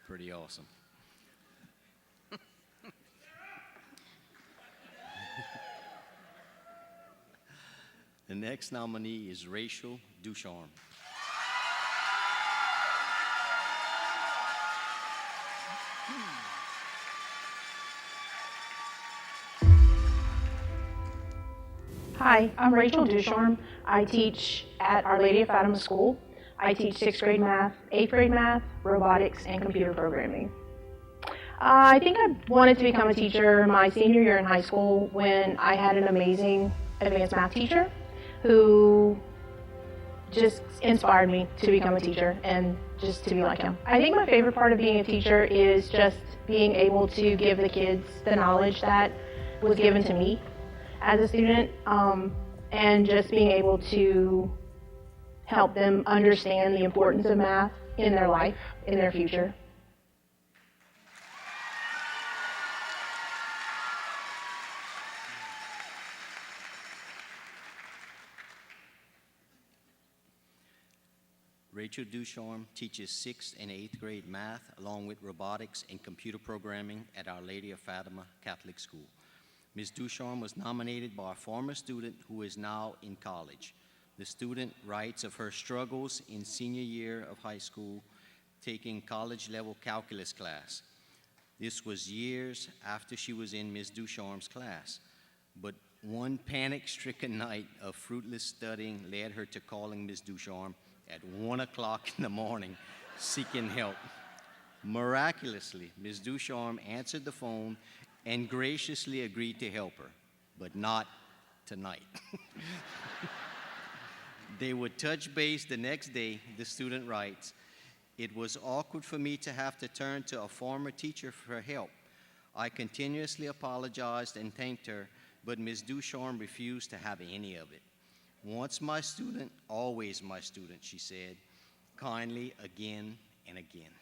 Pretty awesome. The next nominee is Rachel Duhon. Hi, I'm Rachel Duhon. I teach at Our Lady of Fatima School. I teach 6th grade math, 8th grade math, robotics, and computer programming. I think I wanted to become a teacher my senior year in high school when I had an amazing advanced math teacher who just inspired me to become a teacher and just to be like him. I think my favorite part of being a teacher is just being able to give the kids the knowledge that was given to me as a student, and just being able to help them understand the importance of math in their life, in their future. Rachel Duhon teaches 6th and 8th grade math along with robotics and computer programming at Our Lady of Fatima Catholic School. Ms. Duhon was nominated by a former student who is now in college. The student writes of her struggles in senior year of high school, taking college-level calculus class. This was years after she was in Ms. Duhon's class, but one panic-stricken night of fruitless studying led her to calling Ms. Duhon at 1 o'clock in the morning, seeking help. Miraculously, Ms. Duhon answered the phone and graciously agreed to help her, but not tonight. They would touch base the next day, the student writes. It was awkward for me to have to turn to a former teacher for help. I continuously apologized and thanked her, but Ms. Duhon refused to have any of it. Once my student, always my student, she said, kindly again and again.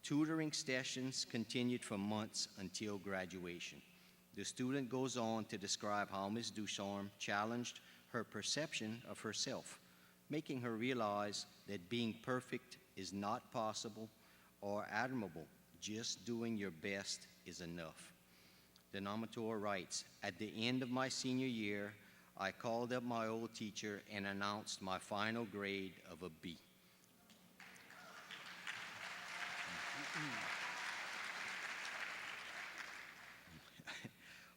Tutoring sessions continued for months until graduation. The student goes on to describe how Ms. Duhon challenged her perception of herself, making her realize that being perfect is not possible or admirable, just doing your best is enough. The nominator writes, at the end of my senior year, I called up my old teacher and announced my final grade of a B.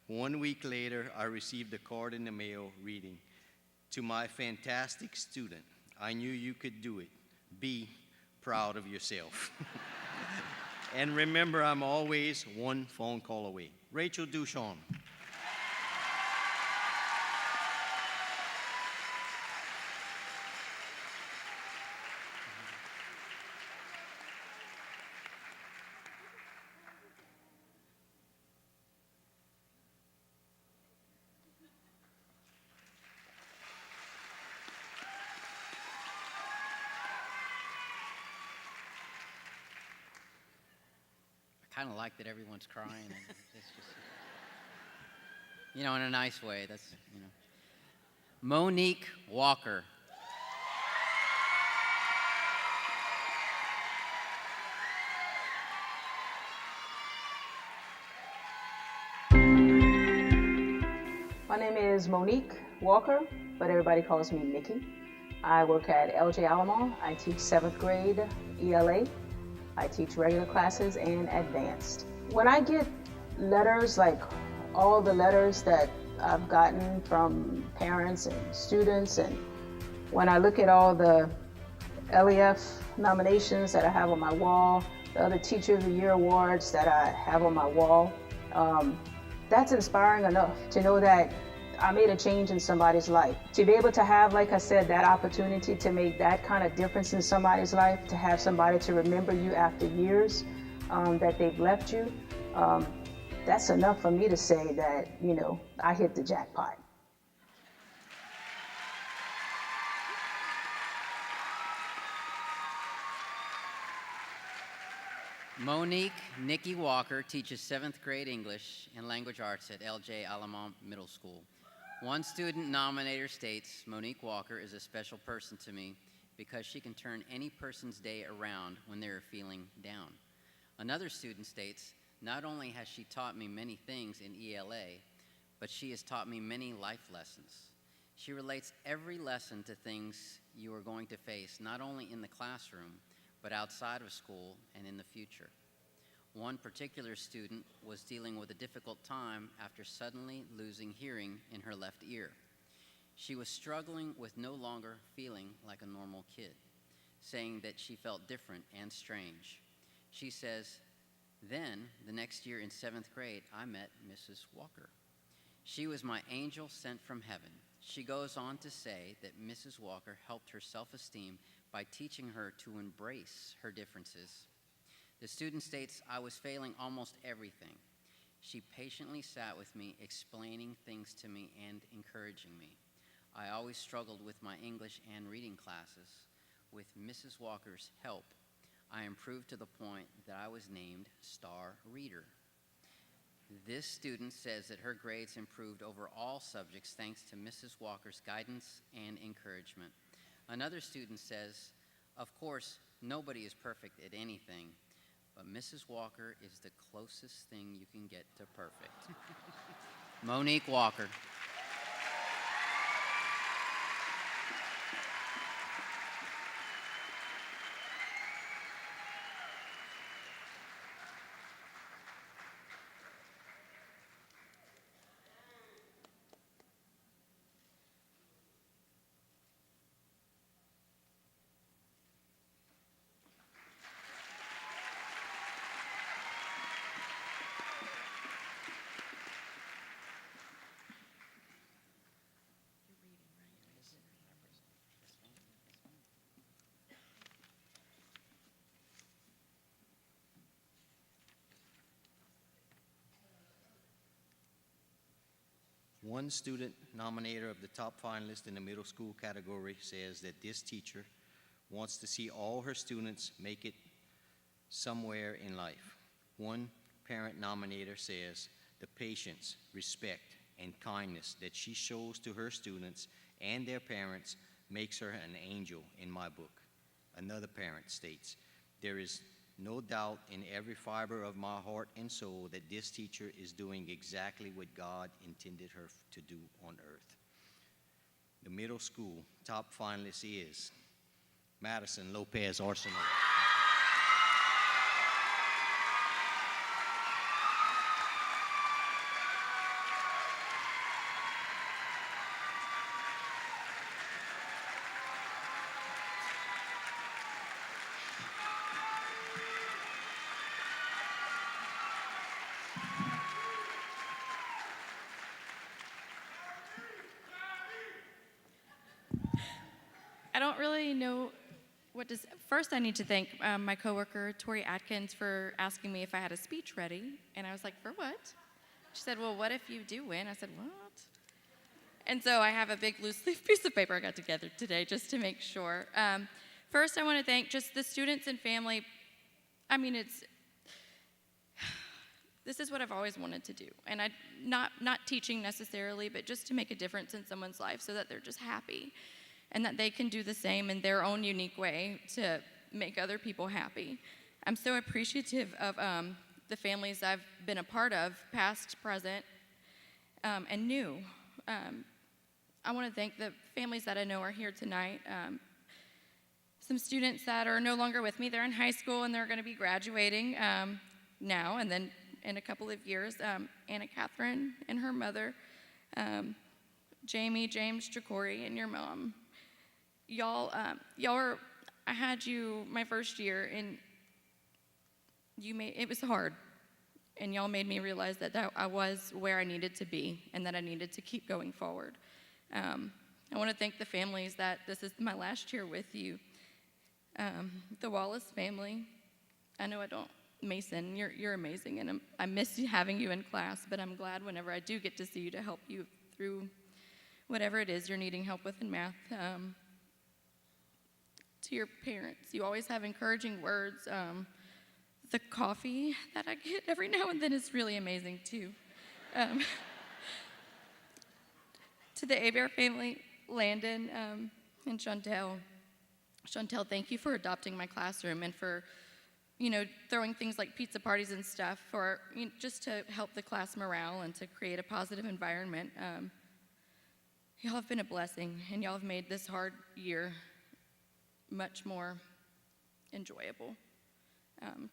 One week later, I received a card in the mail reading, to my fantastic student, I knew you could do it. Be proud of yourself. And remember, I'm always one phone call away. Rachel Duhon. I kind of like that everyone's crying. And it's just, in a nice way. That's, Monique Walker. My name is Monique Walker, but everybody calls me Nikki. I work at LJ Alamo. I teach 7th grade ELA. I teach regular classes and advanced. When I get letters, like all the letters that I've gotten from parents and students, and when I look at all the LEF nominations that I have on my wall, the other Teacher of the Year awards that I have on my wall, that's inspiring enough to know that I made a change in somebody's life. To be able to have, like I said, that opportunity to make that kind of difference in somebody's life, to have somebody to remember you after years that they've left you, that's enough for me to say that, I hit the jackpot. Monique Nikki Walker teaches 7th grade English and Language Arts at LJ Alamo Middle School. One student nominator states, Monique Walker is a special person to me because she can turn any person's day around when they're feeling down. Another student states, not only has she taught me many things in ELA, but she has taught me many life lessons. She relates every lesson to things you are going to face, not only in the classroom, but outside of school and in the future. One particular student was dealing with a difficult time after suddenly losing hearing in her left ear. She was struggling with no longer feeling like a normal kid, saying that she felt different and strange. She says, then, the next year in 7th grade, I met Mrs. Walker. She was my angel sent from heaven. She goes on to say that Mrs. Walker helped her self-esteem by teaching her to embrace her differences. The student states, I was failing almost everything. She patiently sat with me, explaining things to me and encouraging me. I always struggled with my English and reading classes. With Mrs. Walker's help, I improved to the point that I was named Star Reader. This student says that her grades improved over all subjects thanks to Mrs. Walker's guidance and encouragement. Another student says, of course, nobody is perfect at anything, but Mrs. Walker is the closest thing you can get to perfect. Monique Walker. One student nominator of the top finalist in the middle school category says that this teacher wants to see all her students make it somewhere in life. One parent nominator says the patience, respect, and kindness that she shows to her students and their parents makes her an angel in my book. Another parent states, there is no doubt in every fiber of my heart and soul that this teacher is doing exactly what God intended her to do on earth. The middle school top finalist is Madison Lopez Arsenal. I don't really know what to say. First, I need to thank my coworker, Tori Atkins, for asking me if I had a speech ready. And I was like, for what? She said, well, what if you do win? I said, what? And so I have a big loose leaf piece of paper I got together today just to make sure. First, I want to thank just the students and family. I mean, this is what I've always wanted to do. And not teaching necessarily, but just to make a difference in someone's life so that they're just happy and that they can do the same in their own unique way to make other people happy. I'm so appreciative of the families I've been a part of, past, present, and new. I want to thank the families that I know are here tonight. Some students that are no longer with me, they're in high school and they're going to be graduating now and then in a couple of years. Anna Catherine and her mother, Jamie, James, Jacory, and your mom. Y'all are, I had you my first year, and it was hard, and y'all made me realize that I was where I needed to be, and that I needed to keep going forward. I want to thank the families that this is my last year with you. The Wallace family, I know I don't, Mason, you're amazing, and I miss having you in class, but I'm glad whenever I do get to see you to help you through whatever it is you're needing help with in math. To your parents, you always have encouraging words. The coffee that I get every now and then is really amazing too. To the Hebert family, Landon and Chantel. Chantel, thank you for adopting my classroom and for, throwing things like pizza parties and stuff for just to help the class morale and to create a positive environment. Y'all have been a blessing, and y'all have made this hard year much more enjoyable.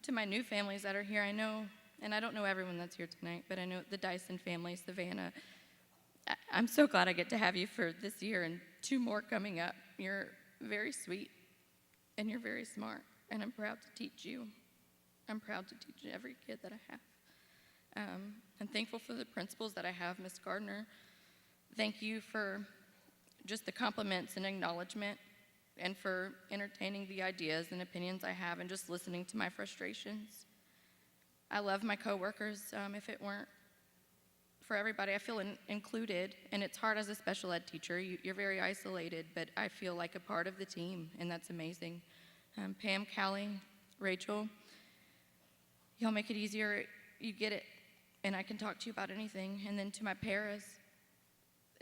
To my new families that are here, I know, and I don't know everyone that's here tonight, but I know the Dyson family, Savannah. I'm so glad I get to have you for this year and 2 more coming up. You're very sweet, and you're very smart, and I'm proud to teach you. I'm proud to teach every kid that I have. I'm thankful for the principals that I have, Miss Gardner. Thank you for just the compliments and acknowledgement, and for entertaining the ideas and opinions I have and just listening to my frustrations. I love my coworkers. If it weren't for everybody, I feel included, and it's hard as a special ed teacher. You're very isolated, but I feel like a part of the team, and that's amazing. Pam, Callie, Rachel, y'all make it easier. You get it, and I can talk to you about anything. And then to my paras,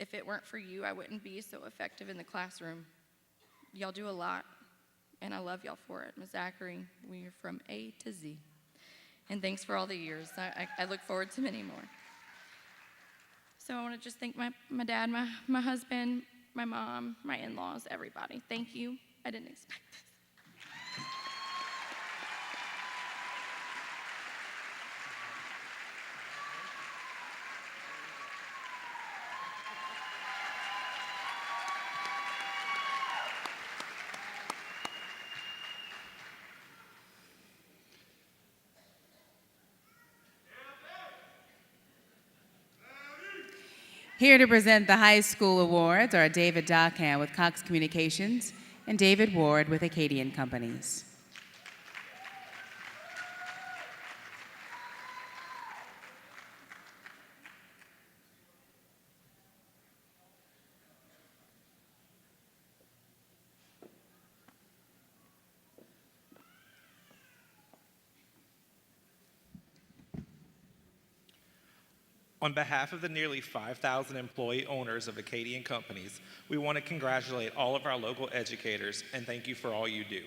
if it weren't for you, I wouldn't be so effective in the classroom. Y'all do a lot, and I love y'all for it. Ms. Zachary, we are from A to Z. And thanks for all the years. I look forward to many more. So I want to just thank my dad, my husband, my mom, my in-laws, everybody. Thank you. I didn't expect this. Here to present the high school awards are David Duhon with Cox Communications and David Ward with Acadian Companies. On behalf of the nearly 5,000 employee owners of Acadian Companies, we want to congratulate all of our local educators and thank you for all you do.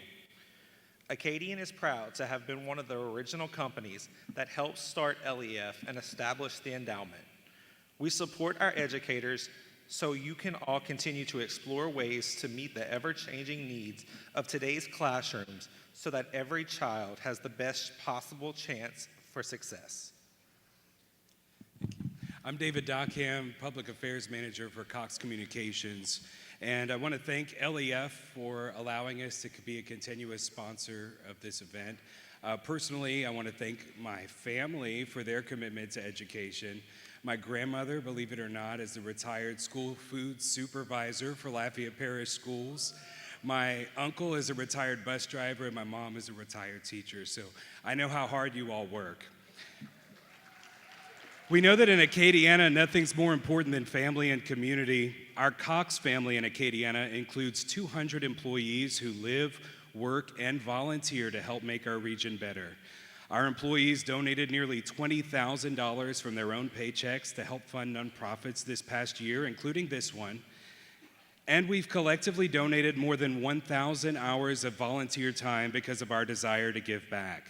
Acadian is proud to have been one of the original companies that helped start LEF and establish the endowment. We support our educators so you can all continue to explore ways to meet the ever-changing needs of today's classrooms so that every child has the best possible chance for success. I'm David Dockham, Public Affairs Manager for Cox Communications, and I want to thank LEF for allowing us to be a continuous sponsor of this event. Personally, I want to thank my family for their commitment to education. My grandmother, believe it or not, is a retired school food supervisor for Lafayette Parish Schools. My uncle is a retired bus driver, and my mom is a retired teacher, so I know how hard you all work. We know that in Acadiana, nothing's more important than family and community. Our Cox family in Acadiana includes 200 employees who live, work, and volunteer to help make our region better. Our employees donated nearly $20,000 from their own paychecks to help fund nonprofits this past year, including this one. And we've collectively donated more than 1,000 hours of volunteer time because of our desire to give back.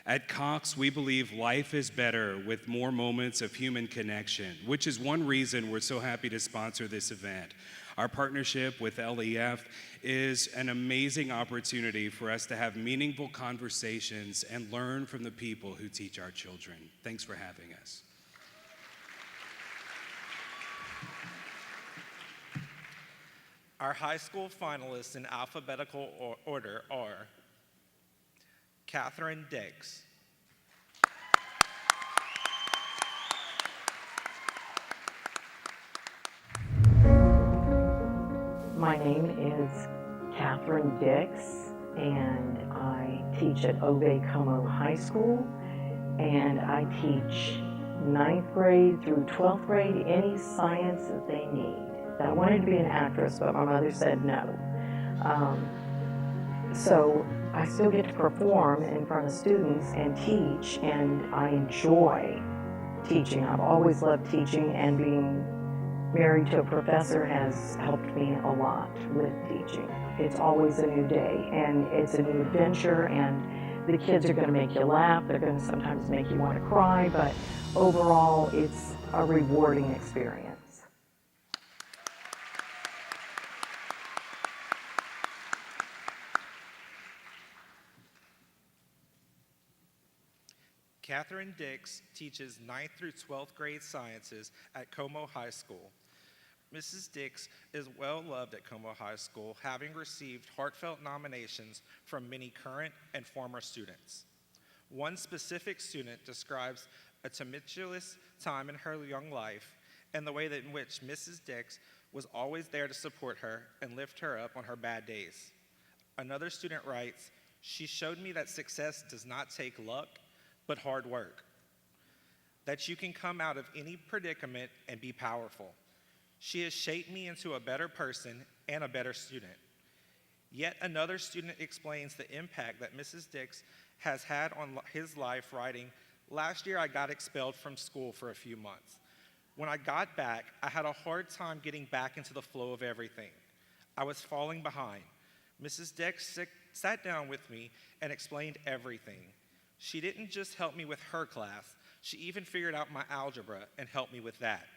At Cox, we believe life is better with more moments of human connection, which is one reason we're so happy to sponsor this event. Our partnership with LEF is an amazing opportunity for us to have meaningful conversations and learn from the people who teach our children. Thanks for having us. Our high school finalists in alphabetical order are Catherine Diggs, My name is Catherine Dix, and I teach at Odom Como High School, and I teach 9th grade through 12th grade any science that they need. I wanted to be an actress, but my mother said no. So I still get to perform in front of students and teach, and I enjoy teaching. I've always loved teaching, and being married to a professor has helped me a lot with teaching. It's always a new day, and it's a new adventure, and the kids are going to make you laugh. They're going to sometimes make you want to cry, but overall, it's a rewarding experience. Catherine Dix teaches 9th through 12th grade sciences at Como High School. Mrs. Dix is well loved at Como High School, having received heartfelt nominations from many current and former students. One specific student describes a tumultuous time in her young life and the way in which Mrs. Dix was always there to support her and lift her up on her bad days. Another student writes, "She showed me that success does not take luck, but hard work. That you can come out of any predicament and be powerful. She has shaped me into a better person and a better student." Yet another student explains the impact that Mrs. Dix has had on his life, writing, "Last year I got expelled from school for a few months. When I got back, I had a hard time getting back into the flow of everything. I was falling behind. Mrs. Dix sat down with me and explained everything. She didn't just help me with her class, she even figured out my algebra and helped me with that.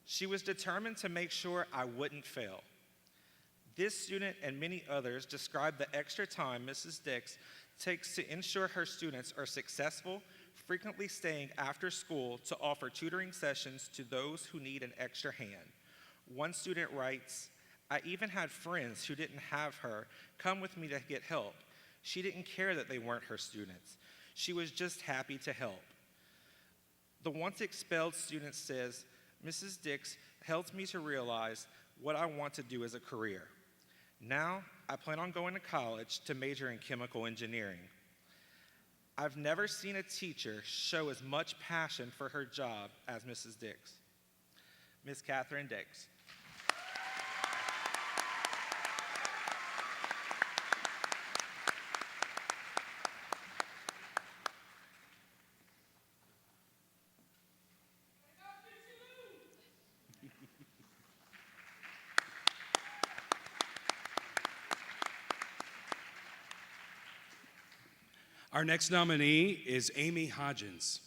She was determined to make sure I wouldn't fail." This student and many others describe the extra time Mrs. Dix takes to ensure her students are successful, frequently staying after school to offer tutoring sessions to those who need an extra hand. One student writes, "I even had friends who didn't have her come with me to get help. She didn't care that they weren't her students. She was just happy to help." The once expelled student says, "Mrs. Dix helped me to realize what I want to do as a career. Now, I plan on going to college to major in chemical engineering. I've never seen a teacher show as much passion for her job as Mrs. Dix." Ms. Catherine Dix. Our next nominee is Amy Hodgins.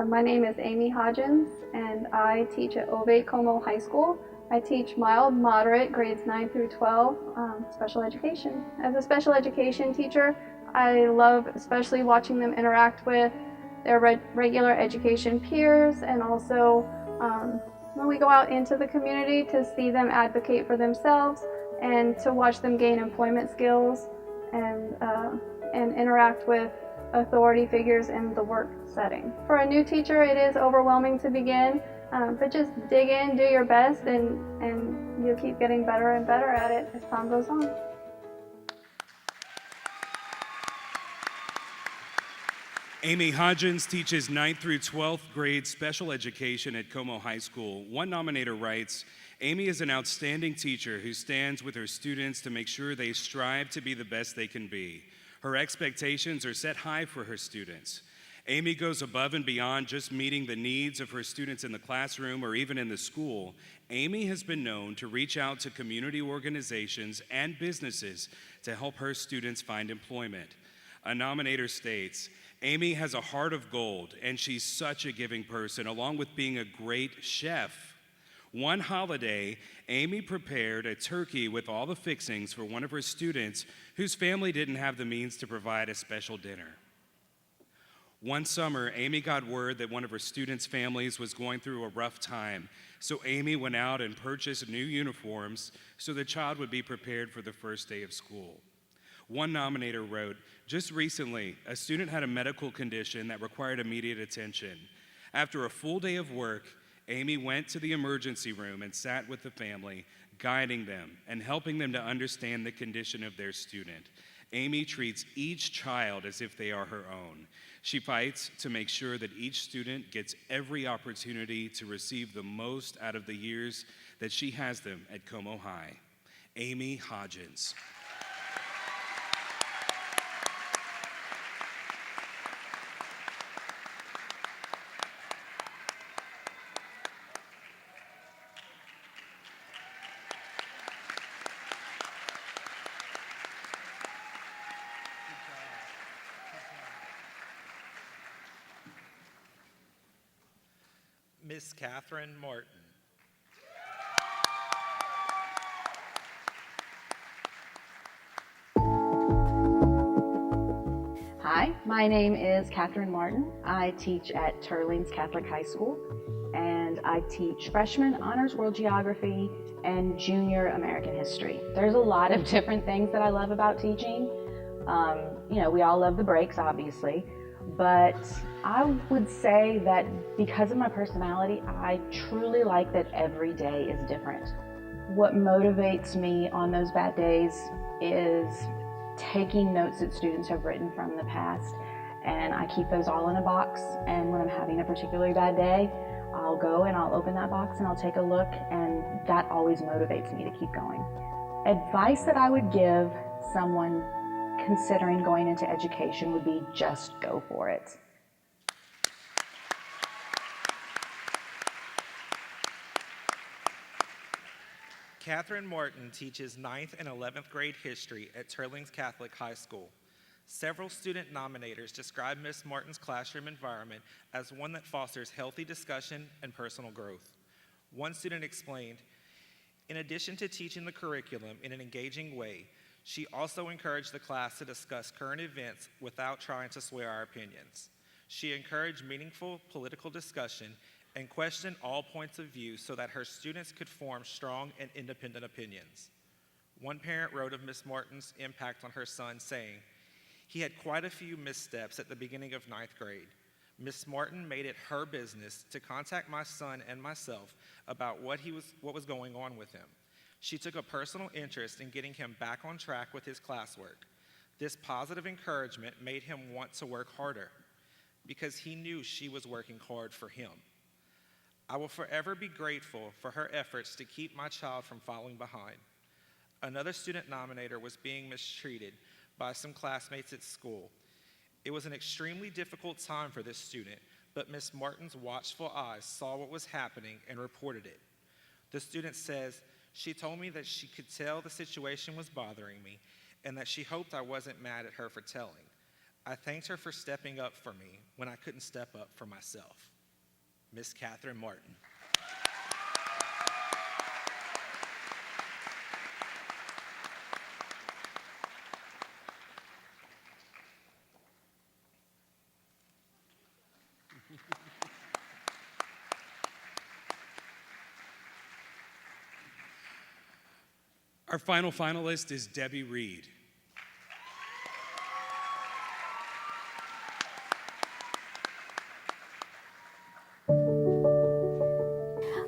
My name is Amy Hodgins, and I teach at Ovate Como High School. I teach mild, moderate, grades 9 through 12, special education. As a special education teacher, I love especially watching them interact with their regular education peers, and also when we go out into the community to see them advocate for themselves and to watch them gain employment skills and interact with authority figures in the work setting. For a new teacher, it is overwhelming to begin, but just dig in, do your best, and you'll keep getting better and better at it as time goes on. Amy Hodgins teaches 9th through 12th grade special education at Como High School. One nominator writes, Amy is an outstanding teacher who stands with her students to make sure they strive to be the best they can be. Her expectations are set high for her students. Amy goes above and beyond just meeting the needs of her students in the classroom or even in the school. Amy has been known to reach out to community organizations and businesses to help her students find employment. A nominator states, Amy has a heart of gold, and she's such a giving person, along with being a great chef. One holiday, Amy prepared a turkey with all the fixings for one of her students whose family didn't have the means to provide a special dinner. One summer, Amy got word that one of her students' families was going through a rough time, so Amy went out and purchased new uniforms so the child would be prepared for the first day of school. One nominator wrote, just recently, a student had a medical condition that required immediate attention. After a full day of work, Amy went to the emergency room and sat with the family, guiding them and helping them to understand the condition of their student. Amy treats each child as if they are her own. She fights to make sure that each student gets every opportunity to receive the most out of the years that she has them at Como High. Amy Hodgins. Miss Catherine Martin. Hi, my name is Catherine Martin. I teach at Turlings Catholic High School, and I teach freshman honors world geography and junior American history. There's a lot of different things that I love about teaching. We all love the breaks, obviously, but I would say that because of my personality, I truly like that every day is different. What motivates me on those bad days is taking notes that students have written from the past, and I keep those all in a box, and when I'm having a particularly bad day, I'll go and I'll open that box and I'll take a look, and that always motivates me to keep going. Advice that I would give someone considering going into education would be just go for it. Catherine Martin teaches 9th and 11th grade history at Turlings Catholic High School. Several student nominators describe Miss Martin's classroom environment as one that fosters healthy discussion and personal growth. One student explained, in addition to teaching the curriculum in an engaging way, she also encouraged the class to discuss current events without trying to sway our opinions. She encouraged meaningful political discussion and questioned all points of view so that her students could form strong and independent opinions. One parent wrote of Miss Martin's impact on her son, saying, he had quite a few missteps at the beginning of 9th grade. Miss Martin made it her business to contact my son and myself about what was going on with him. She took a personal interest in getting him back on track with his classwork. This positive encouragement made him want to work harder because he knew she was working hard for him. I will forever be grateful for her efforts to keep my child from falling behind. Another student nominator was being mistreated by some classmates at school. It was an extremely difficult time for this student, but Miss Martin's watchful eyes saw what was happening and reported it. The student says, "She told me that she could tell the situation was bothering me and that she hoped I wasn't mad at her for telling. I thanked her for stepping up for me when I couldn't step up for myself." Miss Catherine Martin. Our final finalist is Debbie Reed.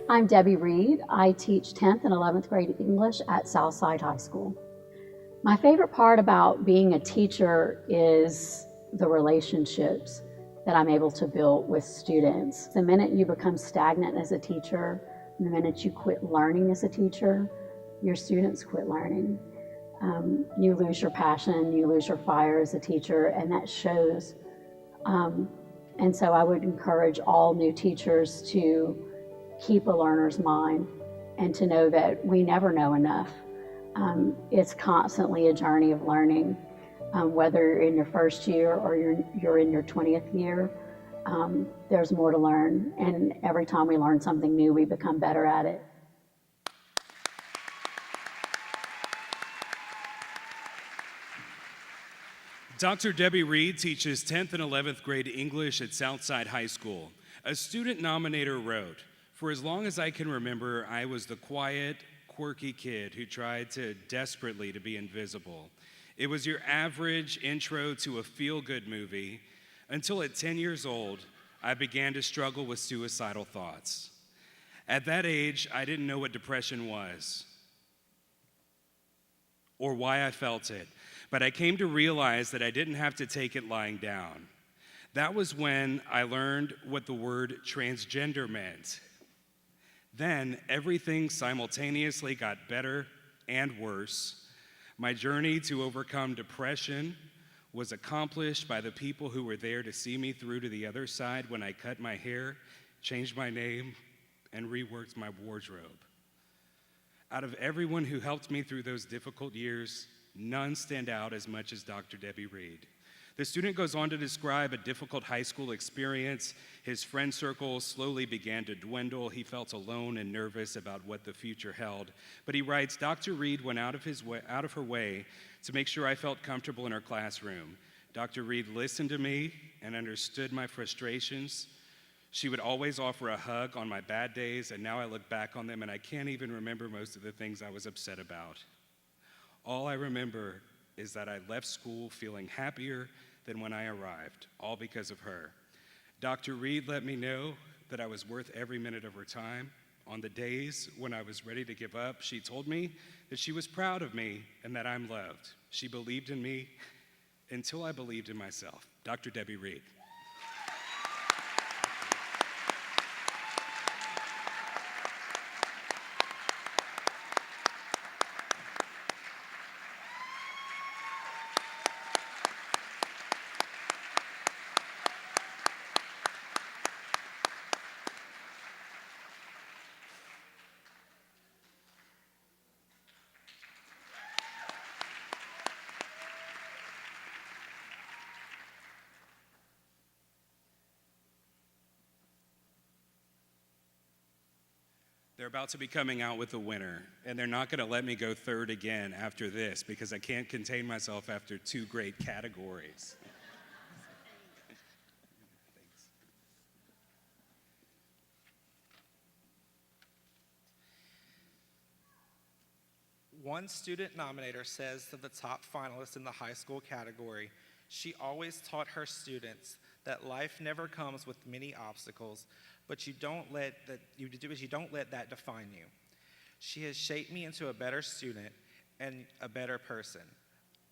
I'm Debbie Reed. I teach 10th and 11th grade English at Southside High School. My favorite part about being a teacher is the relationships that I'm able to build with students. The minute you become stagnant as a teacher, the minute you quit learning as a teacher, your students quit learning. You lose your passion, you lose your fire as a teacher, and that shows. And so I would encourage all new teachers to keep a learner's mind and to know that we never know enough. It's constantly a journey of learning, whether you're in your first year or you're in your 20th year. There's more to learn, and every time we learn something new, we become better at it. Dr. Debbie Reed teaches 10th and 11th grade English at Southside High School. A student nominator wrote, "For as long as I can remember, I was the quiet, quirky kid who tried desperately to be invisible. It was your average intro to a feel-good movie until at 10 years old, I began to struggle with suicidal thoughts. At that age, I didn't know what depression was or why I felt it. But I came to realize that I didn't have to take it lying down. That was when I learned what the word transgender meant. Then everything simultaneously got better and worse. My journey to overcome depression was accomplished by the people who were there to see me through to the other side when I cut my hair, changed my name, and reworked my wardrobe. Out of everyone who helped me through those difficult years, none stand out as much as Dr. Debbie Reed." The student goes on to describe a difficult high school experience. His friend circle slowly began to dwindle. He felt alone and nervous about what the future held. But he writes, "Dr. Reed went out of her way to make sure I felt comfortable in her classroom. Dr. Reed listened to me and understood my frustrations. She would always offer a hug on my bad days, and now I look back on them and I can't even remember most of the things I was upset about. All I remember is that I left school feeling happier than when I arrived, all because of her. Dr. Reed let me know that I was worth every minute of her time. On the days when I was ready to give up, she told me that she was proud of me and that I'm loved. She believed in me until I believed in myself." Dr. Debbie Reed. They're about to be coming out with a winner, and they're not going to let me go third again after this because I can't contain myself after two great categories. One student nominator says to the top finalist in the high school category, "She always taught her students that life never comes with many obstacles, but you don't let that define you. She has shaped me into a better student and a better person."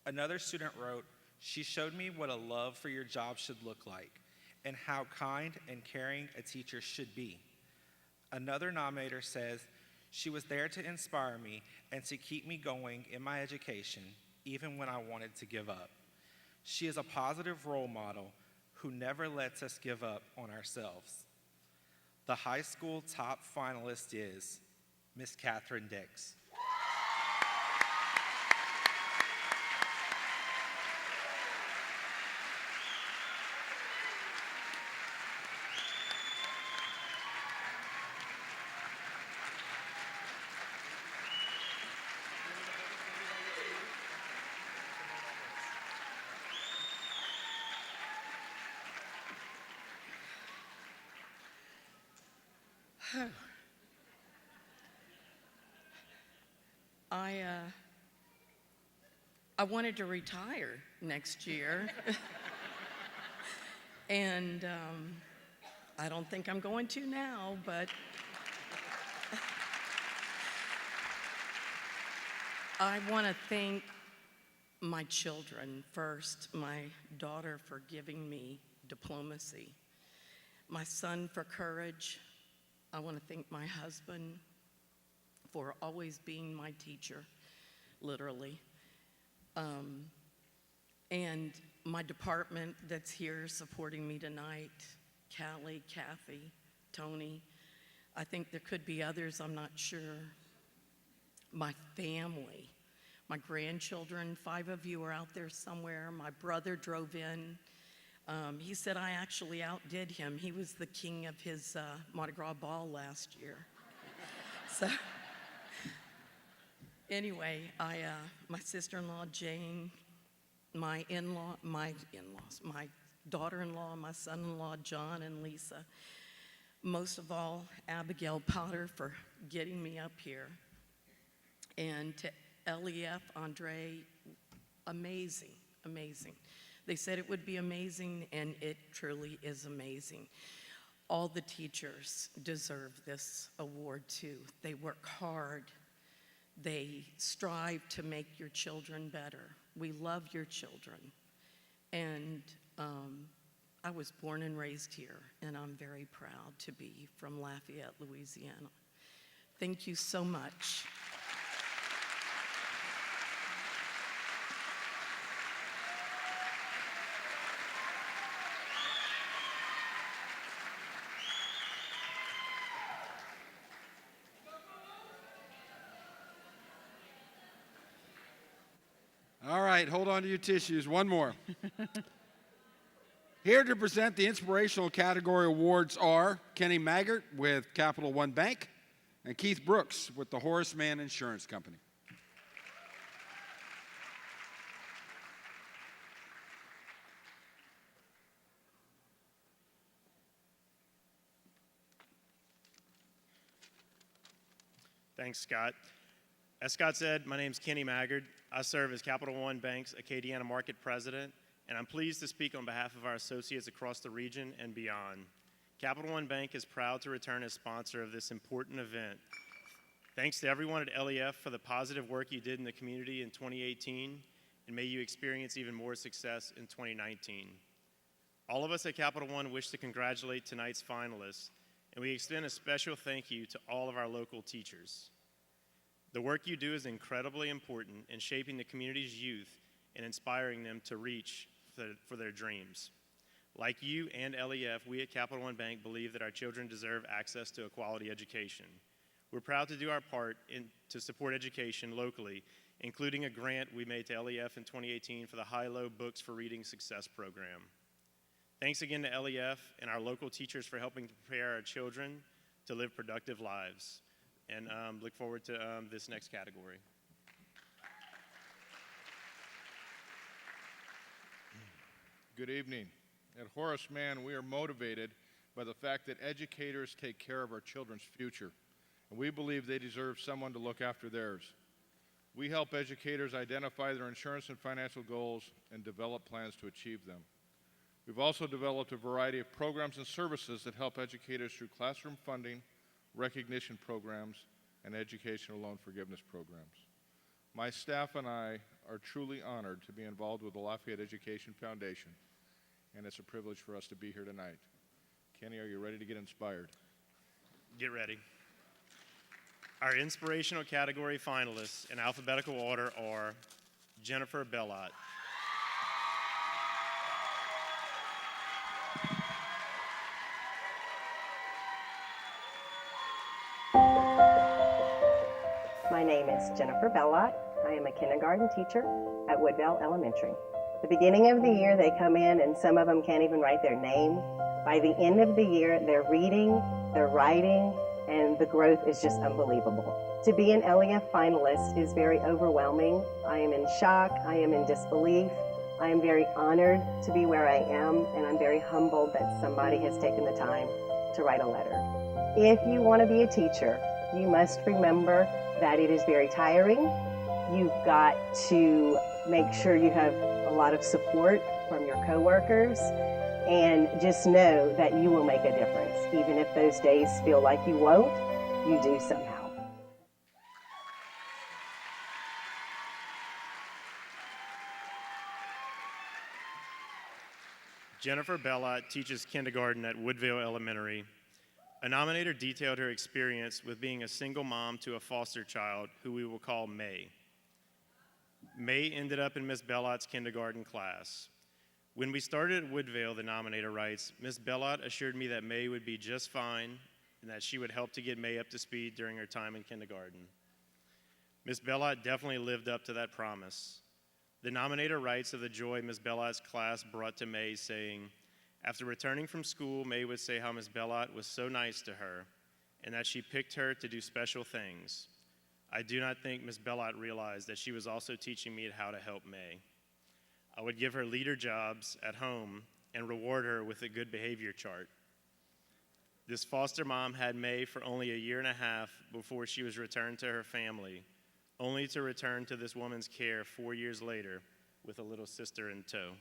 Another student wrote, "She showed me what a love for your job should look like and how kind and caring a teacher should be." Another nominator says, "She was there to inspire me and to keep me going in my education, even when I wanted to give up. She is a positive role model who never lets us give up on ourselves. The high school top finalist is Miss Catherine Dix. I wanted to retire next year. And I don't think I'm going to now, but I want to thank my children first, my daughter for giving me diplomacy, my son for courage. I want to thank my husband for always being my teacher, literally. And my department that's here supporting me tonight, Callie, Kathy, Tony. I think there could be others, I'm not sure. My family, my grandchildren, 5 of you are out there somewhere. My brother drove in. He said I actually outdid him. He was the king of his Mardi Gras ball last year. So anyway, my sister-in-law, Jane, my daughter-in-law, my son-in-law, John and Lisa. Most of all, Abigail Potter for getting me up here. And to LEF, Andre, amazing, amazing. They said it would be amazing, and it truly is amazing. All the teachers deserve this award too. They work hard. They strive to make your children better. We love your children. And I was born and raised here, and I'm very proud to be from Lafayette, Louisiana. Thank you so much. All right, hold on to your tissues. One more. Here to present the inspirational category awards are Kenny Maggart with Capital One Bank and Keith Brooks with the Horace Mann Insurance Company. Thanks, Scott. As Scott said, my name's Kenny Maggard. I serve as Capital One Bank's Acadiana Market President, and I'm pleased to speak on behalf of our associates across the region and beyond. Capital One Bank is proud to return as sponsor of this important event. Thanks to everyone at LEF for the positive work you did in the community in 2018, and may you experience even more success in 2019. All of us at Capital One wish to congratulate tonight's finalists, and we extend a special thank you to all of our local teachers. The work you do is incredibly important in shaping the community's youth and inspiring them to reach for their dreams. Like you and LEF, we at Capital One Bank believe that our children deserve access to a quality education. We're proud to do our part to support education locally, including a grant we made to LEF in 2018 for the High-Low Books for Reading Success program. Thanks again to LEF and our local teachers for helping to prepare our children to live productive lives. And look forward to this next category. Good evening. At Horace Mann, we are motivated by the fact that educators take care of our children's future, and we believe they deserve someone to look after theirs. We help educators identify their insurance and financial goals and develop plans to achieve them. We've also developed a variety of programs and services that help educators through classroom funding, recognition programs, and educational loan forgiveness programs. My staff and I are truly honored to be involved with the Lafayette Education Foundation, and it's a privilege for us to be here tonight. Kenny, are you ready to get inspired? Get ready. Our inspirational category finalists in alphabetical order are Jennifer Bellot, Jennifer Bellott. I am a kindergarten teacher at Woodvale Elementary. The beginning of the year, they come in and some of them can't even write their name. By the end of the year, they're reading, they're writing, and the growth is just unbelievable. To be an LEF finalist is very overwhelming. I am in shock, I am in disbelief. I am very honored to be where I am, and I'm very humbled that somebody has taken the time to write a letter. If you want to be a teacher, you must remember that it is very tiring. You've got to make sure you have a lot of support from your coworkers, and just know that you will make a difference. Even if those days feel like you won't, you do somehow. Jennifer Bellott teaches kindergarten at Woodvale Elementary. A nominator detailed her experience with being a single mom to a foster child who we will call May. May ended up in Miss Bellott's kindergarten class. When we started at Woodvale, the nominator writes, Miss Bellott assured me that May would be just fine and that she would help to get May up to speed during her time in kindergarten. Miss Bellott definitely lived up to that promise. The nominator writes of the joy Miss Bellott's class brought to May, saying, after returning from school, May would say how Miss Bellott was so nice to her and that she picked her to do special things. I do not think Miss Bellott realized that she was also teaching me how to help May. I would give her leader jobs at home and reward her with a good behavior chart. This foster mom had May for only a year and a half before she was returned to her family, only to return to this woman's care 4 years later with a little sister in tow.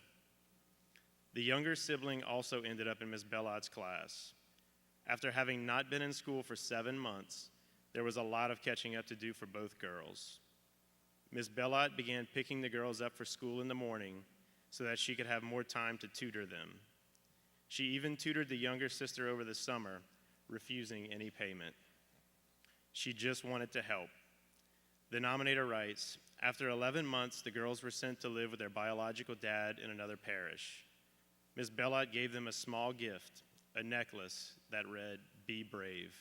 The younger sibling also ended up in Miss Bellott's class. After having not been in school for 7 months, there was a lot of catching up to do for both girls. Miss Bellott began picking the girls up for school in the morning so that she could have more time to tutor them. She even tutored the younger sister over the summer, refusing any payment. She just wanted to help. The nominator writes, after 11 months, the girls were sent to live with their biological dad in another parish. Miss Bellott gave them a small gift, a necklace that read, "Be brave."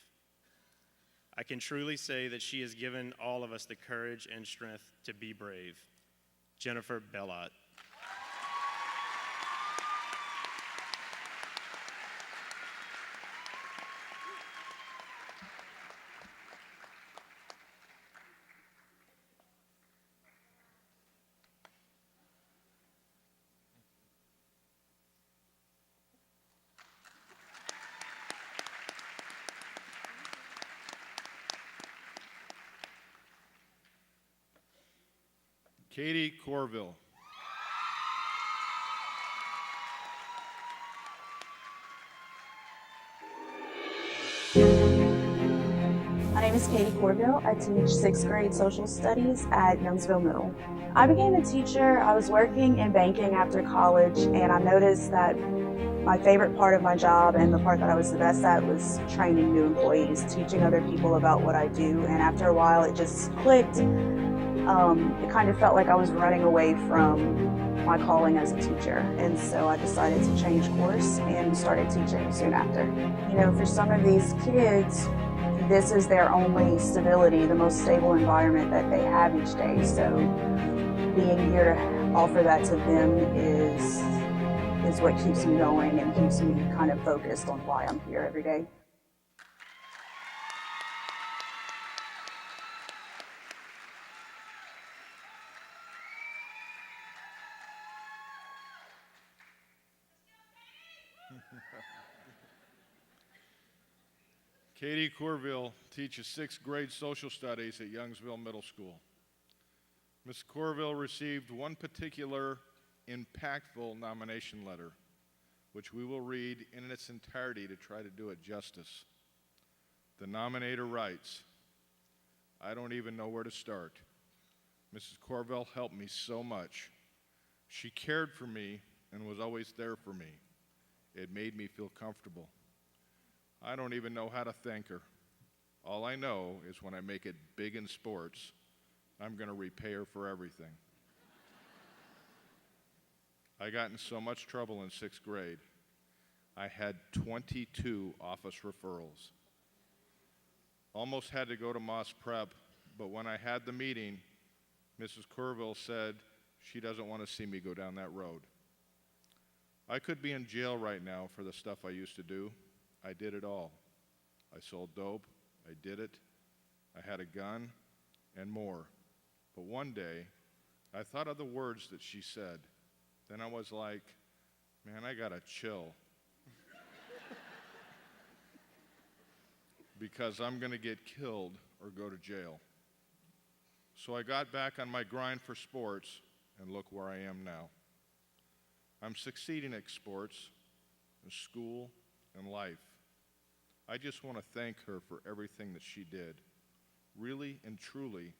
I can truly say that she has given all of us the courage and strength to be brave. Jennifer Bellott. Katie Corville. My name is Katie Corville. I teach 6th grade social studies at Youngsville Middle. I became a teacher. I was working in banking after college, and I noticed that my favorite part of my job and the part that I was the best at was training new employees, teaching other people about what I do, and after a while it just clicked. It kind of felt like I was running away from my calling as a teacher, and so I decided to change course and started teaching soon after. You know, for some of these kids, this is their only stability, the most stable environment that they have each day, so being here to offer that to them is what keeps me going and keeps me kind of focused on why I'm here every day. Katie Corville teaches 6th grade social studies at Youngsville Middle School. Ms. Corville received one particular impactful nomination letter, which we will read in its entirety to try to do it justice. The nominator writes, I don't even know where to start. Mrs. Corville helped me so much. She cared for me and was always there for me. It made me feel comfortable. I don't even know how to thank her. All I know is when I make it big in sports, I'm going to repay her for everything. I got in so much trouble in 6th grade. I had 22 office referrals. Almost had to go to Moss Prep but when I had the meeting, Mrs. Corville said she doesn't want to see me go down that road. I could be in jail right now for the stuff I used to do. I did it all. I sold dope, I did it, I had a gun, and more. But one day, I thought of the words that she said. Then I was like, man, I gotta chill. Because I'm gonna get killed or go to jail. So I got back on my grind for sports, and look where I am now. I'm succeeding at sports, in school, and life. I just want to thank her for everything that she did. Really and truly,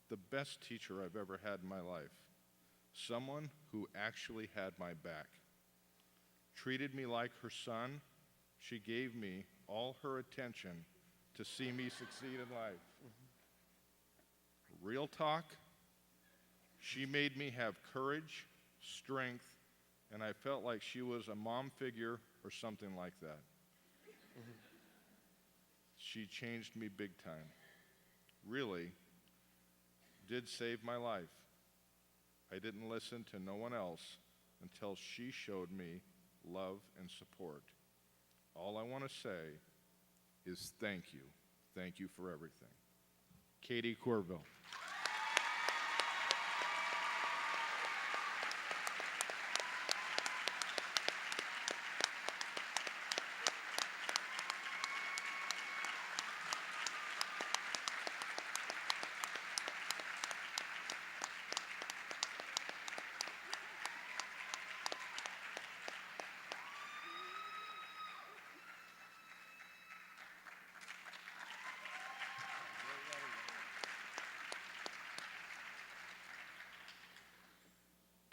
the best teacher I've ever had in my life. Someone who actually had my back. Treated me like her son. She gave me all her attention to see me succeed in life. Real talk, she made me have courage, strength, and I felt like she was a mom figure or something like that. She changed me big time. Really did save my life. I didn't listen to no one else until she showed me love and support. All I want to say is thank you. Thank you for everything. Katie Corville.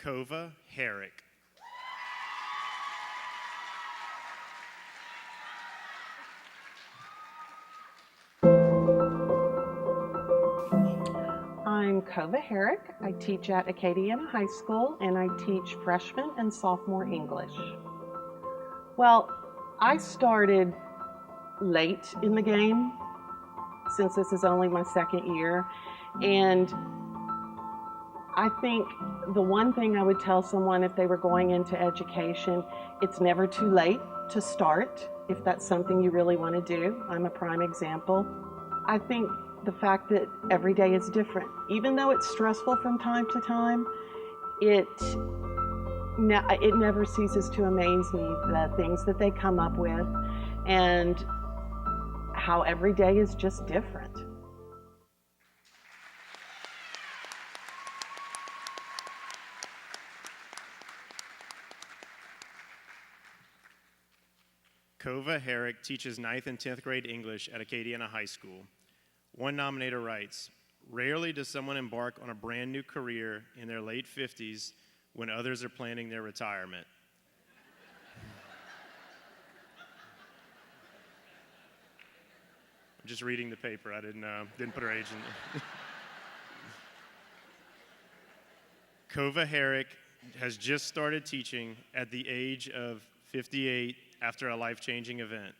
Kova Herrick. I'm Kova Herrick. I teach at Acadiana High School, and I teach freshman and sophomore English. Well, I started late in the game, since this is only my second year, and I think the one thing I would tell someone if they were going into education, it's never too late to start if that's something you really want to do. I'm a prime example. I think the fact that every day is different, even though it's stressful from time to time, it never ceases to amaze me, the things that they come up with and how every day is just different. Kova Herrick teaches 9th and 10th grade English at Acadiana High School. One nominator writes, "Rarely does someone embark on a brand new career in their late 50s when others are planning their retirement." I'm just reading the paper. I didn't put her age in. Kova Herrick has just started teaching at the age of 58 after a life-changing event.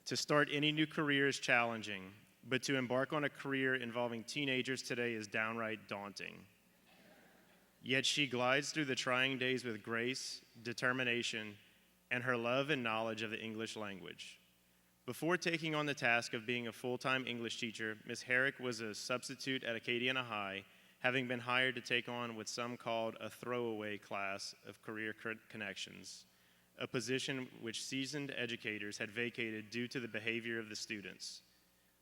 To start any new career is challenging, but to embark on a career involving teenagers today is downright daunting. Yet she glides through the trying days with grace, determination, and her love and knowledge of the English language. Before taking on the task of being a full-time English teacher, Ms. Herrick was a substitute at Acadiana High, having been hired to take on what some called a throwaway class of career connections, a position which seasoned educators had vacated due to the behavior of the students.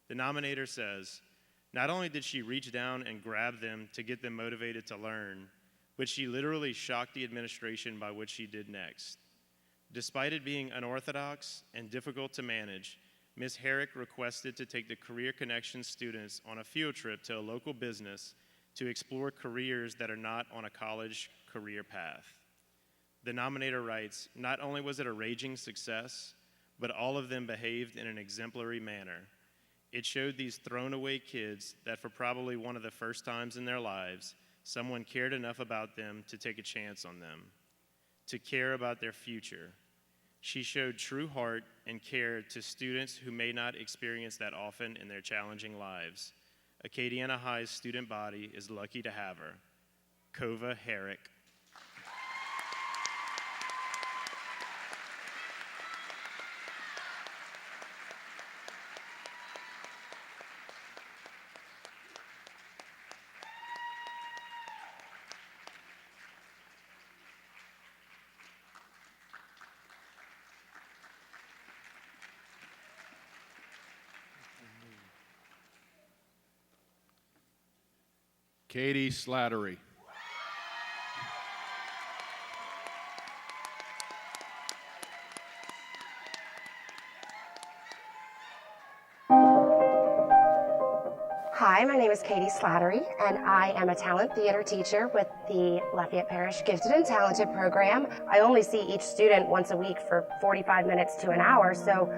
The nominator says, not only did she reach down and grab them to get them motivated to learn, but she literally shocked the administration by what she did next. Despite it being unorthodox and difficult to manage, Ms. Herrick requested to take the Career Connections students on a field trip to a local business to explore careers that are not on a college career path. The nominator writes, not only was it a raging success, but all of them behaved in an exemplary manner. It showed these thrown-away kids that for probably one of the first times in their lives, someone cared enough about them to take a chance on them, to care about their future. She showed true heart and care to students who may not experience that often in their challenging lives. Acadiana High's student body is lucky to have her. Kova Herrick. Katie Slattery. Hi, my name is Katie Slattery, and I am a talent theater teacher with the Lafayette Parish Gifted and Talented program. I only see each student once a week for 45 minutes to an hour, so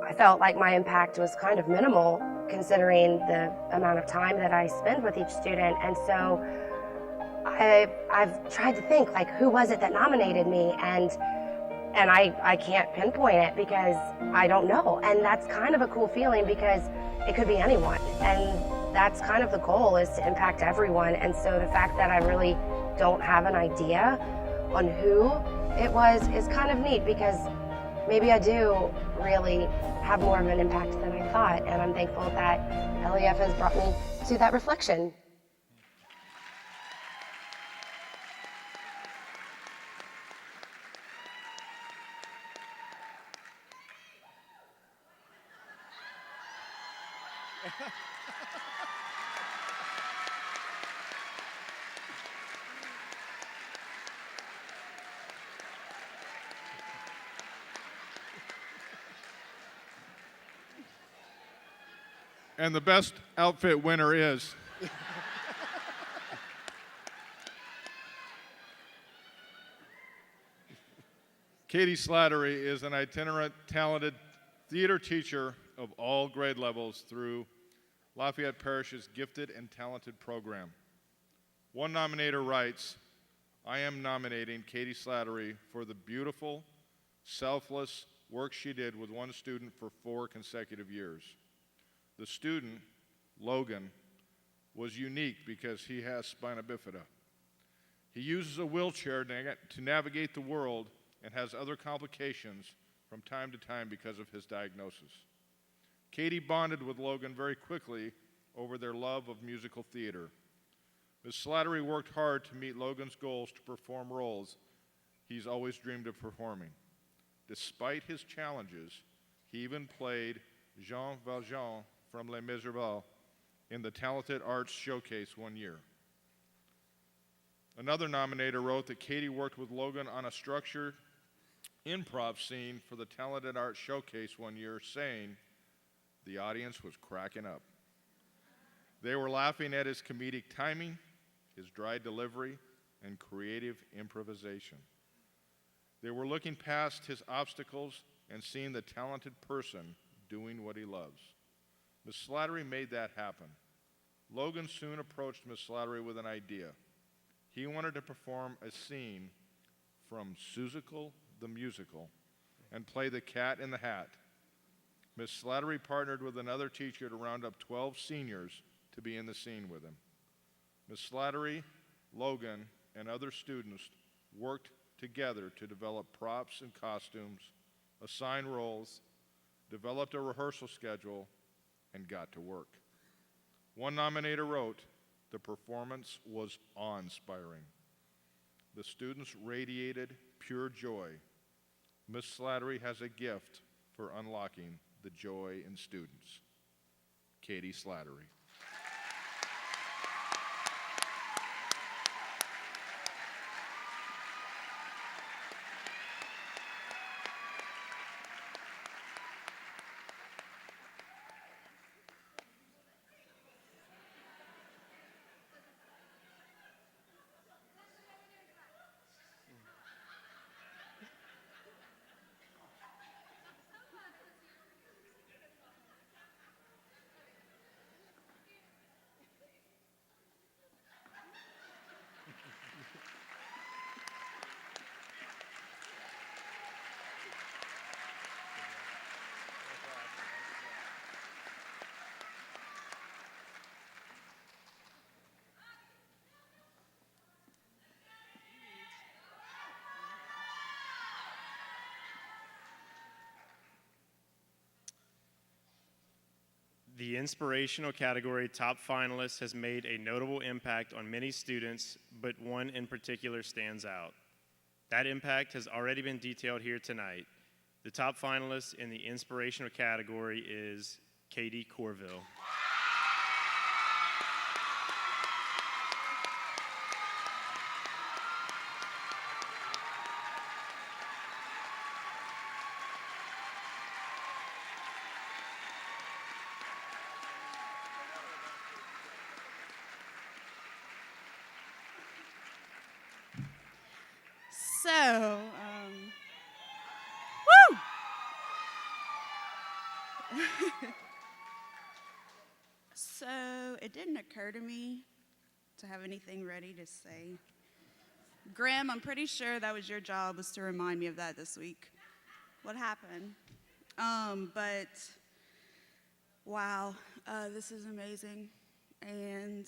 I felt like my impact was kind of minimal considering the amount of time that I spend with each student. And so I've tried to think, like, who was it that nominated me? And I can't pinpoint it because I don't know. And that's kind of a cool feeling because it could be anyone. And that's kind of the goal, is to impact everyone. And so the fact that I really don't have an idea on who it was is kind of neat, because maybe I do really have more of an impact than I thought, and I'm thankful that LEF has brought me to that reflection. And the best outfit winner is... Katie Slattery is an itinerant, talented theater teacher of all grade levels through Lafayette Parish's Gifted and Talented program. One nominator writes, "I am nominating Katie Slattery for the beautiful, selfless work she did with one student for 4 consecutive years. The student, Logan, was unique because he has spina bifida. He uses a wheelchair to navigate the world and has other complications from time to time because of his diagnosis. Katie bonded with Logan very quickly over their love of musical theater. Ms. Slattery worked hard to meet Logan's goals to perform roles he's always dreamed of performing. Despite his challenges, he even played Jean Valjean from Les Miserables in the Talented Arts Showcase one year." Another nominator wrote that Katie worked with Logan on a structured improv scene for the Talented Arts Showcase one year, saying, "The audience was cracking up. They were laughing at his comedic timing, his dry delivery, and creative improvisation. They were looking past his obstacles and seeing the talented person doing what he loves. Ms. Slattery made that happen. Logan soon approached Ms. Slattery with an idea. He wanted to perform a scene from Seussical the Musical and play the Cat in the Hat. Ms. Slattery partnered with another teacher to round up 12 seniors to be in the scene with him. Ms. Slattery, Logan, and other students worked together to develop props and costumes, assign roles, developed a rehearsal schedule, and got to work. One nominator wrote, "The performance was awe-inspiring. The students radiated pure joy. Ms. Slattery has a gift for unlocking the joy in students." Katie Slattery. The inspirational category top finalist has made a notable impact on many students, but one in particular stands out. That impact has already been detailed here tonight. The top finalist in the inspirational category is Katie Corville. So, woo! So, it didn't occur to me to have anything ready to say. Graham, I'm pretty sure that was your job, was to remind me of that this week. What happened? But, wow, this is amazing. And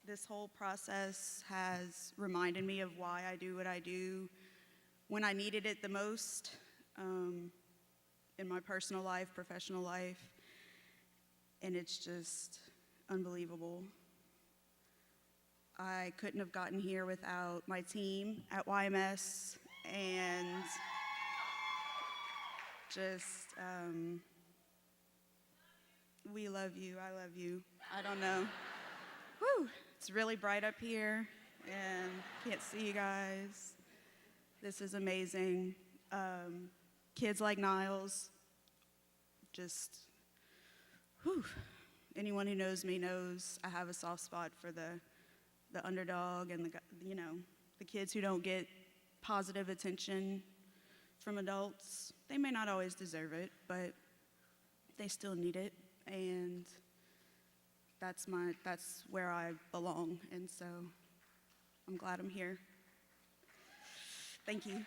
this whole process has reminded me of why I do what I do when I needed it the most, in my personal life, professional life, and it's just unbelievable. I couldn't have gotten here without my team at YMS, and just, we love you, I love you. I don't know. Woo! It's really bright up here, and can't see you guys. This is amazing. Kids like Niles, just, whew. Anyone who knows me knows I have a soft spot for the underdog and the kids who don't get positive attention from adults. They may not always deserve it, but they still need it, and that's where I belong, and so I'm glad I'm here. Thank you.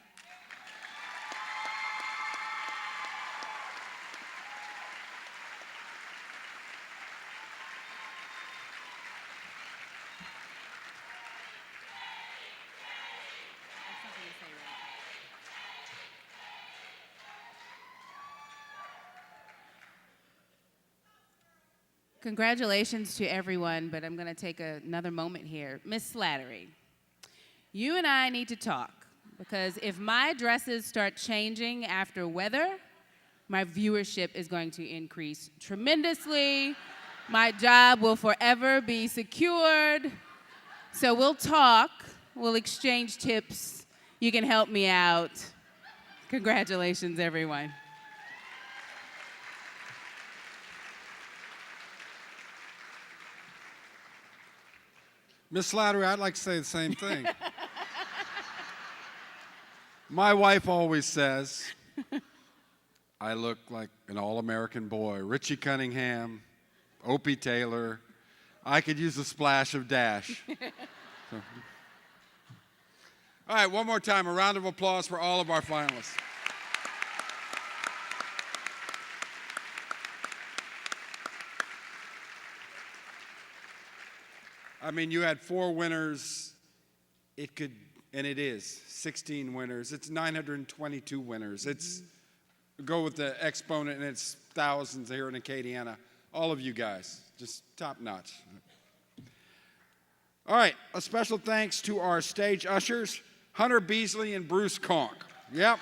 Congratulations to everyone, but I'm going to take another moment here. Miss Slattery, you and I need to talk, because if my dresses start changing after weather, my viewership is going to increase tremendously. My job will forever be secured. So we'll talk, we'll exchange tips. You can help me out. Congratulations, everyone. Miss Slattery, I'd like to say the same thing. My wife always says, I look like an all-American boy. Richie Cunningham, Opie Taylor. I could use a splash of Dash. So. All right, one more time, a round of applause for all of our finalists. I mean, you had 4 winners. It could, and it is, 16 winners. It's 922 winners. It's, go with the exponent, and it's thousands here in Acadiana. All of you guys, just top notch. All right, a special thanks to our stage ushers, Hunter Beasley and Bruce Conk. Yep.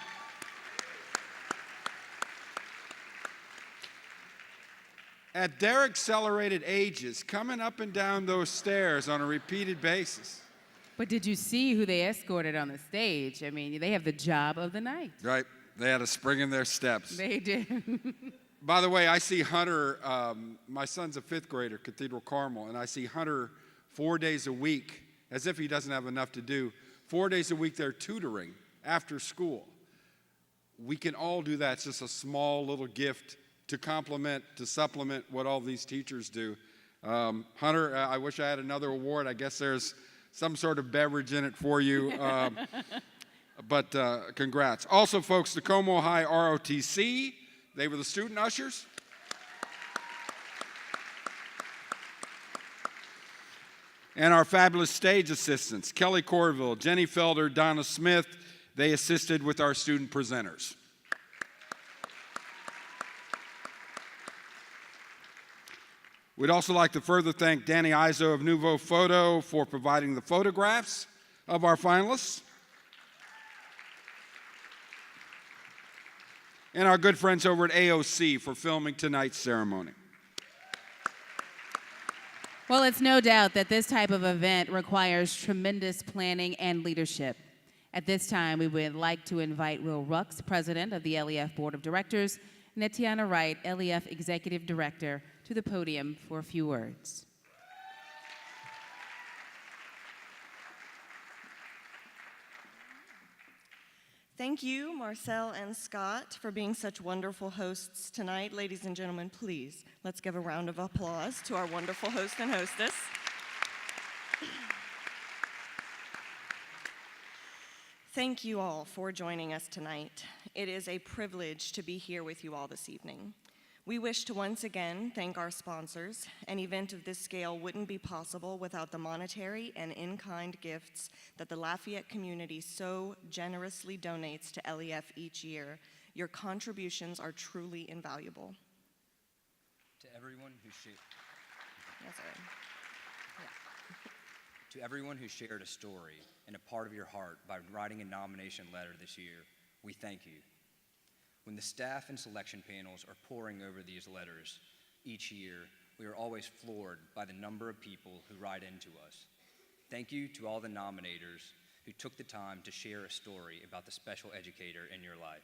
At their accelerated ages, coming up and down those stairs on a repeated basis. But did you see who they escorted on the stage? I mean, they have the job of the night. Right. They had a spring in their steps. They did. By the way, I see Hunter, my son's a 5th grader, Cathedral Carmel, and I see Hunter 4 days a week, as if he doesn't have enough to do. 4 days a week they're tutoring after school. We can all do that. It's just a small little gift to complement, to supplement what all these teachers do. Hunter, I wish I had another award. I guess there's some sort of beverage in it for you. But congrats. Also, folks, the Como High ROTC, they were the student ushers. And our fabulous stage assistants, Kelly Corville, Jenny Felder, Donna Smith, they assisted with our student presenters. We'd also like to further thank Danny Izo of Nouveau Photo for providing the photographs of our finalists. And our good friends over at AOC for filming tonight's ceremony. Well, it's no doubt that this type of event requires tremendous planning and leadership. At this time, we would like to invite Will Rux, President of the LEF Board of Directors, and Etiana Wright, LEF Executive Director, to the podium for a few words. Thank you, Marcelle and Scott, for being such wonderful hosts tonight. Ladies and gentlemen, please, let's give a round of applause to our wonderful host and hostess. Thank you all for joining us tonight. It is a privilege to be here with you all this evening. We wish to once again thank our sponsors. An event of this scale wouldn't be possible without the monetary and in-kind gifts that the Lafayette community so generously donates to LEF each year. Your contributions are truly invaluable. To everyone who Yes, sir. To everyone who shared a story and a part of your heart by writing a nomination letter this year, we thank you. When the staff and selection panels are poring over these letters each year, we are always floored by the number of people who write into us. Thank you to all the nominators who took the time to share a story about the special educator in your life.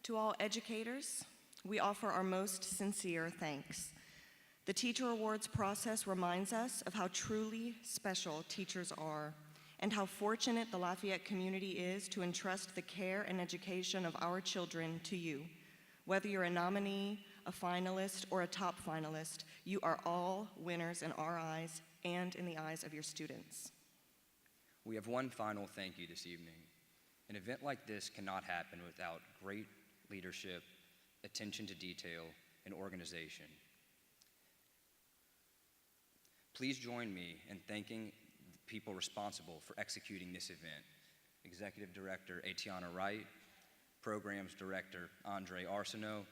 To all educators, we offer our most sincere thanks. The Teacher Awards process reminds us of how truly special teachers are and how fortunate the Lafayette community is to entrust the care and education of our children to you. Whether you're a nominee, a finalist, or a top finalist, you are all winners in our eyes and in the eyes of your students. We have one final thank you this evening. An event like this cannot happen without great leadership, attention to detail, and organization. Please join me in thanking the people responsible for executing this event. Executive Director Etiana Wright, Programs Director Andre Arsenault,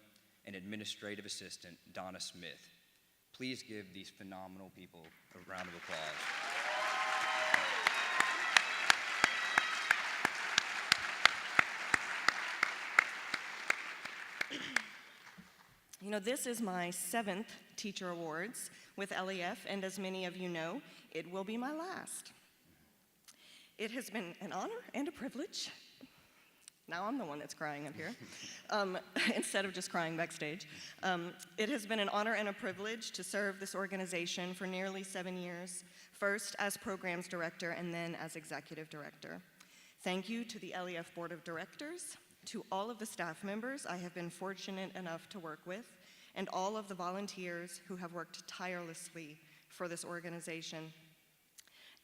and Administrative Assistant Donna Smith. Please give these phenomenal people a round of applause. You know, this is my 7th Teacher Awards with LEF, and as many of you know, it will be my last. It has been an honor and a privilege. Now I'm the one that's crying up here, instead of just crying backstage. It has been an honor and a privilege to serve this organization for nearly 7 years, first as Programs Director and then as Executive Director. Thank you to the LEF Board of Directors, to all of the staff members I have been fortunate enough to work with, and all of the volunteers who have worked tirelessly for this organization.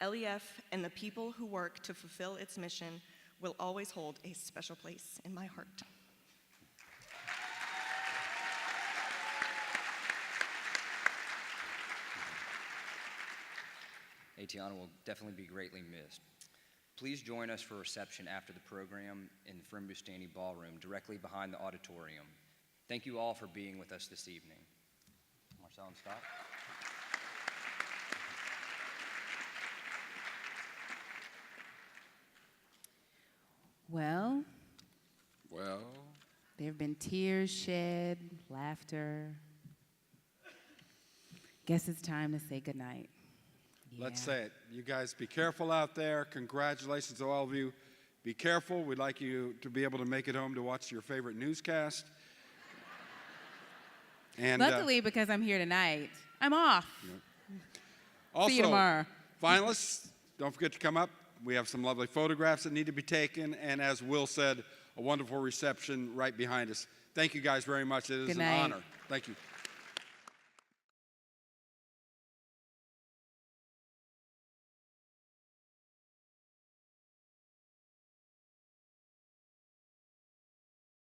LEF and the people who work to fulfill its mission will always hold a special place in my heart. Etiana will definitely be greatly missed. Please join us for a reception after the program in the Frimbustani Ballroom, directly behind the auditorium. Thank you all for being with us this evening. Marcelle and Scott. Well, Well, there have been tears shed, laughter. Guess it's time to say goodnight. let's say it. You guys be careful out there. Congratulations to all of you. Be careful. We'd like you to be able to make it home to watch your favorite newscast. And Luckily, because I'm here tonight, I'm off. also, See you tomorrow. Finalists, don't forget to come up. We have some lovely photographs that need to be taken, and as Will said, a wonderful reception right behind us. Thank you guys very much. It is Good an night. honor. Thank you.